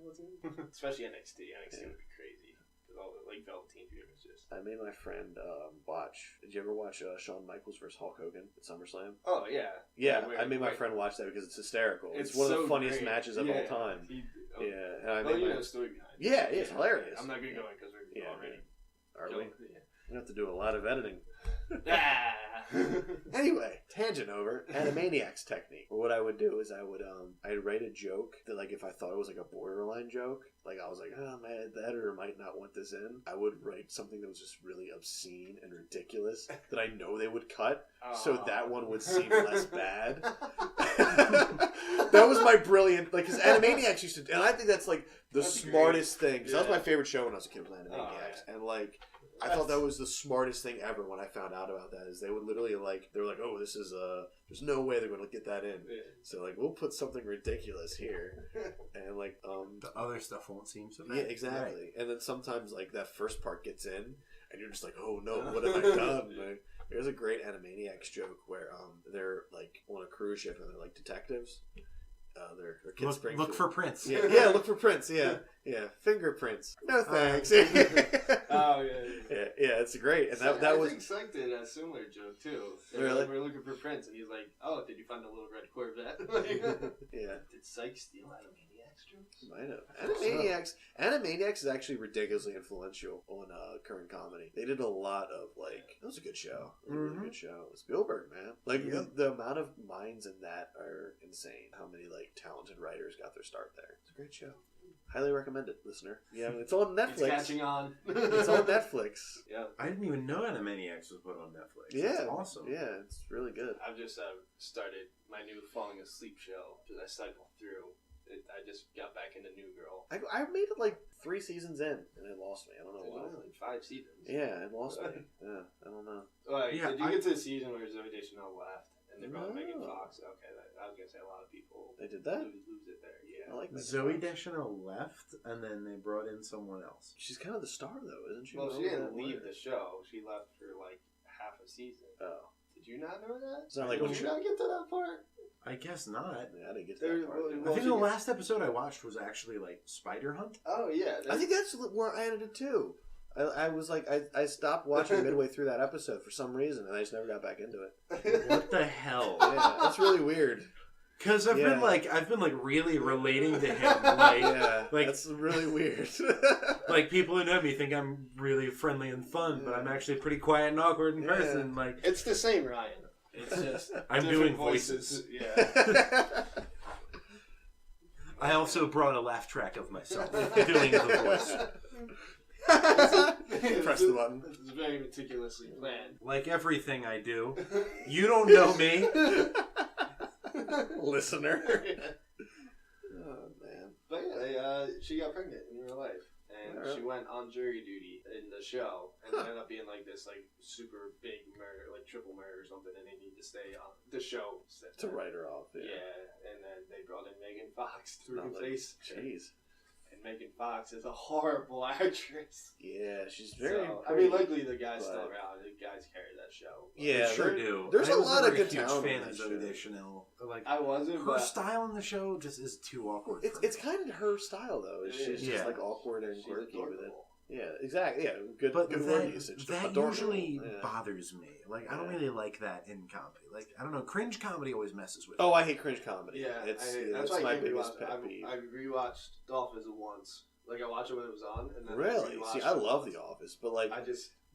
Especially NXT. NXT would be crazy. All the like Velveteen Dream is just. I made my friend watch. Did you ever watch Shawn Michaels versus Hulk Hogan at SummerSlam? Oh yeah. Yeah, I made my friend watch that because it's hysterical. It's one of the funniest matches of all time. And I made the story behind it. Yeah, it's hilarious. I'm not gonna go in because we're already. Are we? Yeah. We have to do a lot of editing. Ah. Anyway, tangent over. Animaniacs technique. What I would do is I'd write a joke that like if I thought it was like a borderline joke, like I was like, oh man, the editor might not want this in. I would write something that was just really obscene and ridiculous that I know they would cut, so that one would seem less bad. That was my brilliant, like, because Animaniacs used to, and I think that's like that's smartest thing. Because that was my favorite show when I was a kid, was Animaniacs, and like. I thought that was the smartest thing ever when I found out about that. Is they would literally like they were like, oh, this is there's no way they're going to get that in. Yeah. So like we'll put something ridiculous here, and like the other stuff won't seem so bad. Yeah, exactly. Right. And then sometimes like that first part gets in, and you're just like, oh no, what have I done? Like, there's a great Animaniacs joke where they're like on a cruise ship and they're like detectives. their kids bring look food. for prints. Yeah, look for prints. Yeah, fingerprints. No thanks. Oh yeah, it's great. And that was. I think Syke did a similar joke too. Really? We're looking for prints, and he's like, "Oh, did you find a little red Corvette?" Yeah. Did Syke steal Animaniacs jokes? Might have. Animaniacs is actually ridiculously influential on current comedy. They did a lot of it was a good show. It was a really good show. Spielberg, man. The amount of minds in that are insane. How many talented writers got their start there? It's a great show. Highly recommend it, listener. Yeah, it's on Netflix. It's catching on. It's on Netflix. Yeah. I didn't even know Animaniacs was put on Netflix. Yeah. It's awesome. Yeah, it's really good. I've just started my new falling asleep show because I cycled through. I just got back into New Girl. I made it 3 seasons in, and it lost me. I don't know why. Only 5 seasons. Yeah, it lost me. Yeah, I don't know. Did you get to the season where Zoe Deschanel left and they brought Megan Fox? Okay, I was gonna say a lot of people. They did that. Lose it there. Yeah. I like Megan Zoe Fox. Deschanel left, and then they brought in someone else. She's kind of the star, though, isn't she? Well, she didn't leave the show. She left for half a season. Oh. Did you not know that? It's not Did you not get to that part? I guess not. Yeah, I didn't get to that part. I think the last episode I watched was actually Spider Hunt. Oh yeah, I think that's where I ended it too. I was I stopped watching midway through that episode for some reason, and I just never got back into it. What the hell? Yeah, that's really weird. Because I've been really relating to him. That's really weird. People who know me think I'm really friendly and fun, but I'm actually pretty quiet and awkward in person. It's the same, Ryan. It's just I'm doing voices. Yeah. I also brought a laugh track of myself doing the voice. Press the button. It's very meticulously planned. Like everything I do. You don't know me. Listener. Oh, man. But yeah, she got pregnant in real life. And she went on jury duty in the show, and it ended up being this super big murder, triple murder or something, and they need to stay on the show to write her off. Yeah, and then they brought in Megan Fox to replace. Jeez. And Megan Fox is a horrible actress. Yeah, she's very. Luckily the guy's still around. The guys carry that show. Yeah, they sure do. There's a lot of good huge talent. Fan of Zoe Deschanel. I wasn't. Her style in the show just is too awkward. It's kind of her style though. She's just awkward and quirky with it. Yeah, exactly. Yeah, good word usage. That usually bothers me. I don't really like that in comedy. I don't know, cringe comedy always messes with me. Oh, I hate cringe comedy. Yeah, that's my biggest pet peeve. I rewatched The Office once. I watched it when it was on. And then really? See, I love The Office, but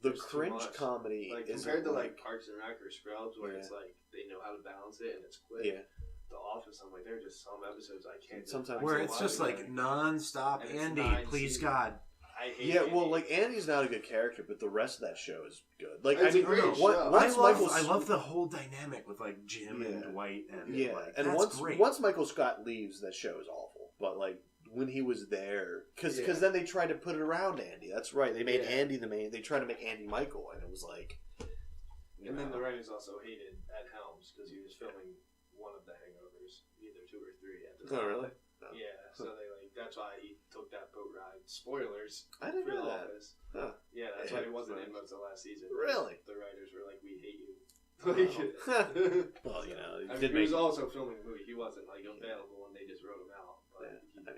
the cringe comedy compared to Parks and Rec or Scrubs, where it's they know how to balance it and it's quick. Yeah. The Office, I'm there are just some episodes I can't. Sometimes where it's just non-stop. Andy, please God. I hate Andy's not a good character, but the rest of that show is good. It's a great show. I love the whole dynamic with Jim and Dwight, and and great. once Michael Scott leaves, that show is awful. But when he was there, because then they tried to put it around Andy. That's right. They made Andy the main. They tried to make Andy Michael, and it was And then the writers also hated Ed Helms because he was filming one of the Hangovers, either 2 or 3 at the time. Oh, really? No. Yeah. So they that's why he took that boat ride. Spoilers. I didn't know that. Office. Huh. Yeah, that's why he wasn't in most of the last season. Really? The writers were we hate you. Well, he was also filming the movie. He wasn't available, and they just wrote him out. But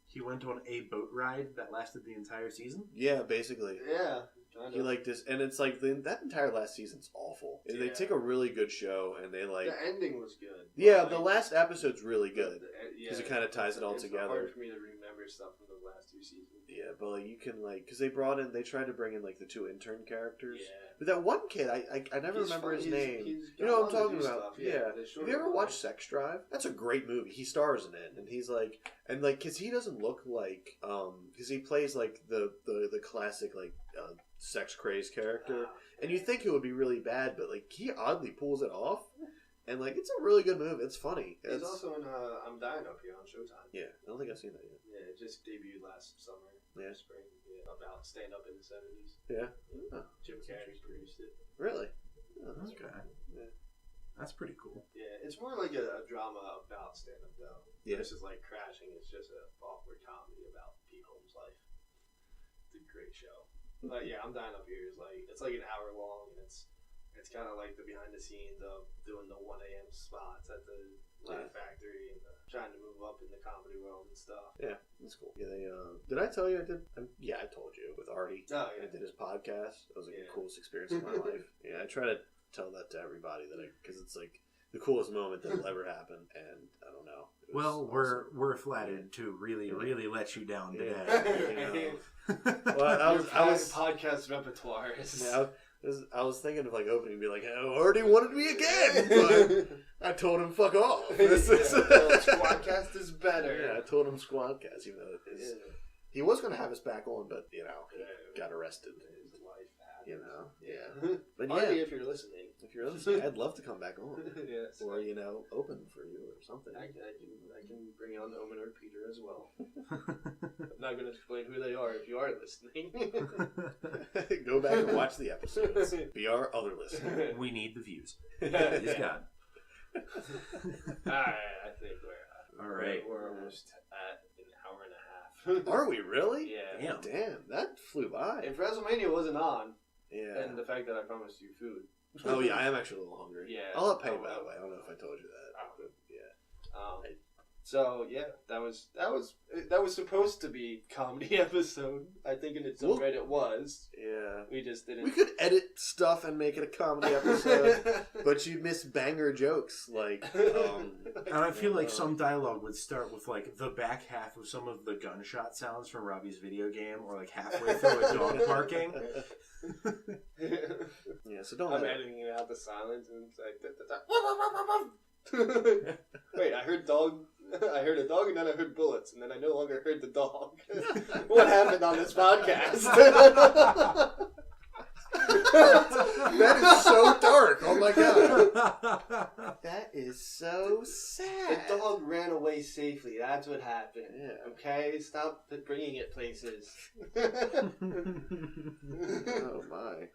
he went on a boat ride that lasted the entire season. Yeah, basically. Yeah. He this, and it's that entire last season's awful. Yeah. They take a really good show, and they the ending was good. Yeah, the last episode's really good because it kind of ties it all together. It's hard for me to remember stuff from the last 2 seasons. Yeah, but you can because they tried to bring in the 2 intern characters. Yeah. But that one kid, I never remember his name. You know what I'm talking about? Yeah. Have you ever watched Sex Drive? That's a great movie. He stars in it, and he's because he doesn't look because he plays the classic sex crazed character, and you think it would be really bad, but he oddly pulls it off, and it's a really good movie. It's funny. He's also in I'm Dying Up Here on Showtime. Yeah, I don't think I've seen that yet. Yeah, it just debuted last summer. Yeah, spring. Yeah, about stand up in the 70s. Yeah, Jim Carrey produced it. Really? Oh, that's okay. Yeah, that's pretty cool. Yeah, it's more like a drama about stand up though. Yeah, this is Crashing. It's just an awkward comedy about Pete Holmes' life. It's a great show. But yeah, I'm Dying Up Here is it's an hour long, and it's It's kind of like the behind the scenes of doing the 1 a.m. spots at the Laugh Factory and trying to move up in the comedy world and stuff. Yeah, that's cool. Yeah, did I tell you I did? Yeah, I told you with Artie. Oh, yeah. I did his podcast. It was like the coolest experience of my life. Yeah, I try to tell that to everybody because it's like the coolest moment that'll ever happen, and I don't know. Well, we're flattered to really let you down today. Well, I was podcast repertoire. I was thinking of like opening and be like, oh, Artie wanted me again, but I told him fuck off. Sqwadcast is better. Yeah, I told him Sqwadcast, even though he was going to have us back on, but he got arrested. His life happened. Yeah. But Artie, if you're listening, I'd love to come back on. Yes. Or open for you or something. I can bring on Omen or Peter as well. I'm not going to explain who they are if you are listening. Go back and watch the episodes. Be our other listener. We need the views. He's gone. I think we're almost at an hour and a half. Are we really? Yeah. Damn, that flew by. If WrestleMania wasn't on, yeah, and the fact that I promised you food. Oh yeah, I am actually a little hungry. Yeah. I'll pay by the way. I don't know if I told you that. So yeah, that was supposed to be comedy episode. I think in its own right it was. Yeah. We just didn't. We could edit stuff and make it a comedy episode, but you'd miss banger jokes like. And I feel like some dialogue would start with like the back half of some of the gunshot sounds from Robbie's video game, or like halfway through a dog barking. Yeah, so don't. I'm editing out the silence and it's like. Wait, I heard a dog, and then I heard bullets, and then I no longer heard the dog. What happened on this podcast? That is so dark. Oh my god. That is so sad. The dog ran away safely. That's what happened. Yeah. Okay? Stop bringing it places. Oh my.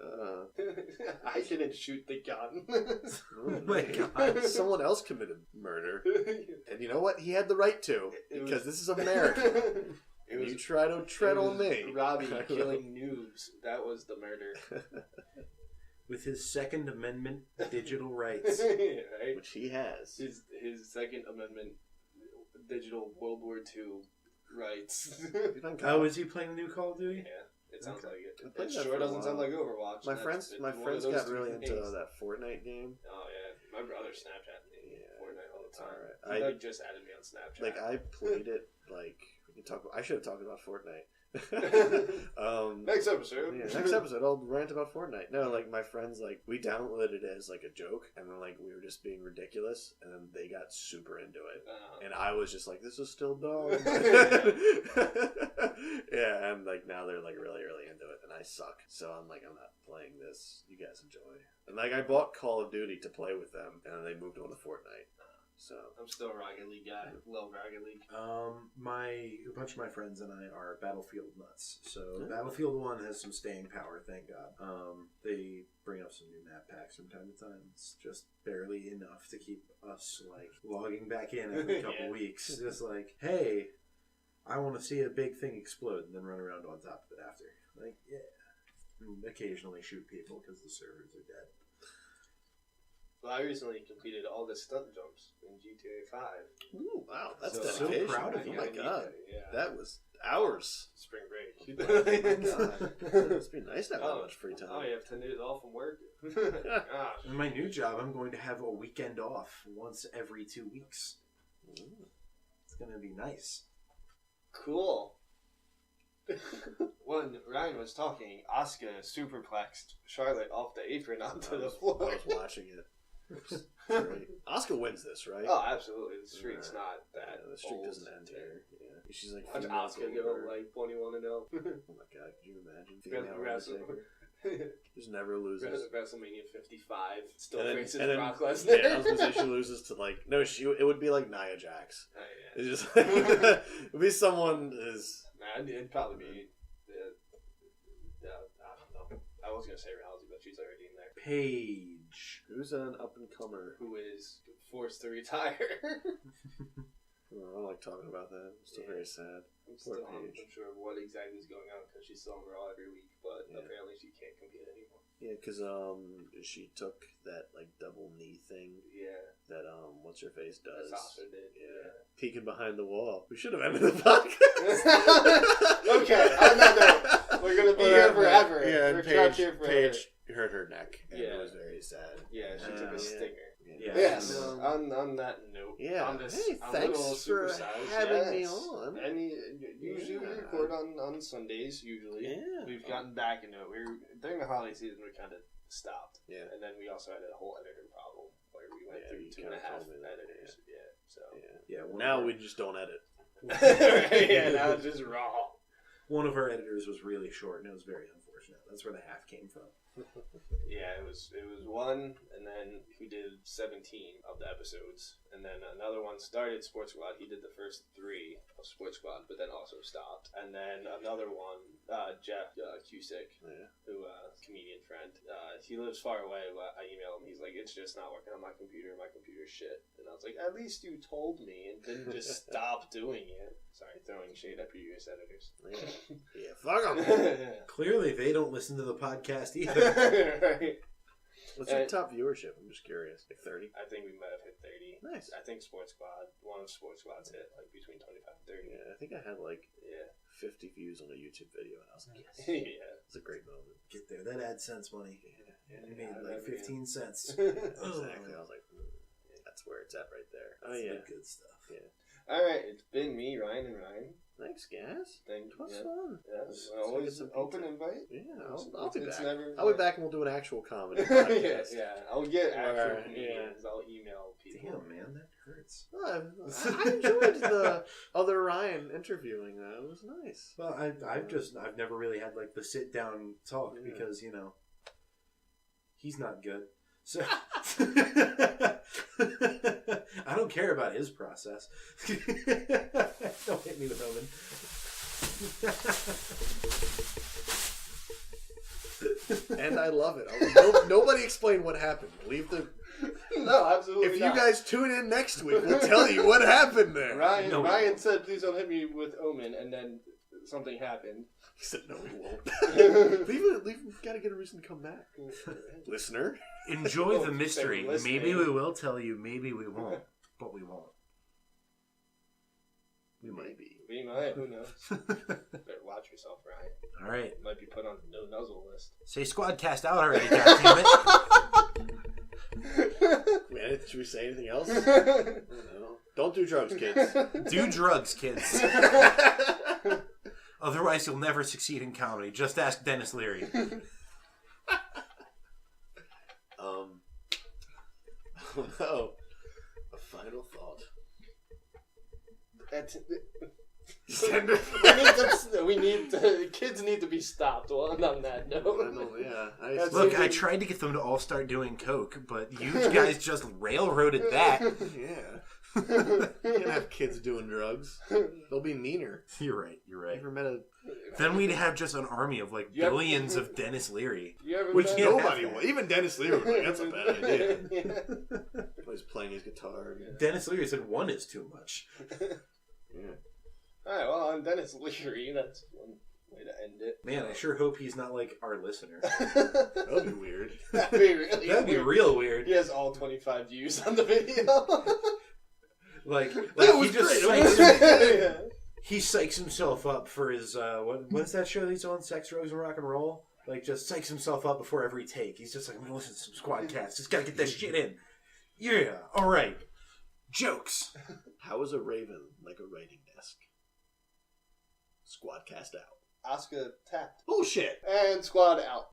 I didn't shoot the gun. Oh my god. Someone else committed murder. And you know what? He had the right to. Because this is America. You try to tread on me. Robbie killing noobs. That was the murder. With his Second Amendment digital rights. Right? Which he has. His Second Amendment digital World War II rights. Oh, is he playing the new Call of Duty? Yeah. It sounds like it. It sure doesn't sound like Overwatch. My friends got really into that Fortnite game. Oh yeah, my brother Snapchat me Fortnite all the time. Right. He just added me on Snapchat. Like I played it. Like I should have talked about Fortnite. Next episode. Yeah, next episode I'll rant about Fortnite. No, like my friends, like we downloaded it as like a joke, and then like we were just being ridiculous, and then they got super into it, and I was just like, "This is still dumb." Yeah, and like now they're like really into it, and I suck. So I'm like, I'm not playing this. You guys enjoy. And like I bought Call of Duty to play with them, and then they moved on to Fortnite. So I'm still a Rocket League guy. Love Rocket League. A bunch of my friends and I are Battlefield nuts. So Battlefield 1 has some staying power, thank God. They bring up some new map packs from time to time. It's just barely enough to keep us like logging back in every couple weeks. Just like, hey, I want to see a big thing explode and then run around on top of it after. Like, yeah. And occasionally shoot people because the servers are dead. Well, I recently completed all the stunt jumps in GTA 5. Ooh, wow, that's So dedication. proud of you. Oh my god, that was hours. Spring break. Oh my god, it's been nice to have that much free time. Oh, you have 10 days off from work. Gosh. In my new job, I'm going to have a weekend off once every 2 weeks. It's going to be nice. Cool. When Ryan was talking, Asuka superplexed Charlotte off the apron onto the floor. I was watching it. Great. Asuka wins this, right? Oh, absolutely. The streak's not that. The streak old. doesn't end here. Yeah. She's like Watch Asuka go like 21-0. Oh my god, could you imagine? Just never loses. WrestleMania 55 still faces then, Brock Lesnar. Yeah, I was gonna say she loses to like it would be like Nia Jax. Oh, yeah. It's just it would be someone is. Nah, it'd probably be. I don't know. I was gonna say Rousey, but she's already in there. Paige, Who's an up and comer who is forced to retire. I don't like talking about that. I'm still very sad. I'm still unsure of what exactly is going on because she's still on Raw every week, but apparently she can't compete anymore. Yeah, because she took that like double knee thing. Yeah. That what's her face does. Sasha did. Yeah. Peeking behind the wall. We should have ended the podcast. Okay, we're gonna be here forever. Yeah, we're Paige, here forever. Paige hurt her neck. And it was very sad. Yeah, she took a stinger. Yeah. Yes. On that note, yeah. on this, hey, thanks for having me on. And usually we record on Sundays. Usually, we've gotten back into it. During the holiday season, we kind of stopped. Yeah, and then we also had a whole editor problem where we went through 2.5 editors. Yeah, so now we just don't edit. Yeah, now it's just raw. One of our editors was really short, and it was very unfortunate. That's where the half came from. Yeah, it was one, and then we did 17 of the episodes, and then another one started Sports Squad. He did the first 3 of Sports Squad, but then also stopped. And then another one, Jeff Cusick, who comedian friend, he lives far away. I emailed him. He's like, "It's just not working on my computer. My computer's shit." And I was like, "At least you told me and didn't just stop doing it." Sorry, throwing shade at previous editors. Yeah, fuck them. Clearly, they don't listen to the podcast either. Right. What's your top viewership? I'm just curious. Like 30? I think we might have hit 30. Nice. I think Sports Squad, one of Sports Squad's hit like between 25 and 30. Yeah, I think I had like 50 views on a YouTube video, and I was like, yes. Yeah. It's a great moment. Get there. That AdSense money. Yeah. You made like 15 cents. Exactly. I was like, that's where it's at right there. That's the good stuff. Yeah. All right, it's been me, Ryan, and Ryan. Thanks, guys. Thank you. It was fun. Yeah, always an open invite. Yeah, I'll be back. Never, I'll be back and we'll do an actual comedy podcast. yeah. I'll get actual comedians. I'll email people. Damn, man, that hurts. Well, I enjoyed the other Ryan interviewing. That was nice. Well, I've never really had like the sit down talk because he's not good. So I don't care about his process. Don't hit me with Omen. And I love it. Nobody explain what happened. Leave the. No, absolutely. If not. you guys tune in next week, we'll tell you what happened there. Ryan said, "Please don't hit me with Omen," and then something happened. He said, "No, we won't." leave him. Gotta get a reason to come back. Listener, enjoy the mystery. Maybe we will tell you. Maybe we won't. But we won't. We might be. We might. Who knows? Better watch yourself, Ryan. All right. Might be put on the no nuzzle list. Say Sqwadcast out already, goddammit. Man, should we say anything else? No. Don't do drugs, kids. Do drugs, kids. Otherwise, you'll never succeed in comedy. Just ask Dennis Leary. Oh no. A final thought. Kids need to be stopped. Well, on that note. Look, I tried to get them to all start doing coke, but you guys just railroaded that. Yeah. You can't have kids doing drugs. They'll be meaner. You're right. Never met a... Then we'd have just an army of like billions of Dennis Leary. Which nobody would. Even Dennis Leary was like, that's a bad idea. He's playing his guitar. Yeah. Dennis Leary said 1 is too much. Yeah. Alright, well, I'm Dennis Leary. That's one way to end it. Man, I sure hope he's not like our listener. That'd be weird. That'd be real weird. He has all 25 views on the video. like that was great. He psychs himself up for his what is that show that he's on? Sex, Drugs, and Rock and Roll. Like just psychs himself up before every take. He's just like, I'm gonna listen to some Sqwadcast. Just gotta get that shit in. Yeah, all right. Jokes. How is a raven like a writing desk? Sqwadcast out. Oscar tapped. Bullshit. And Squad out.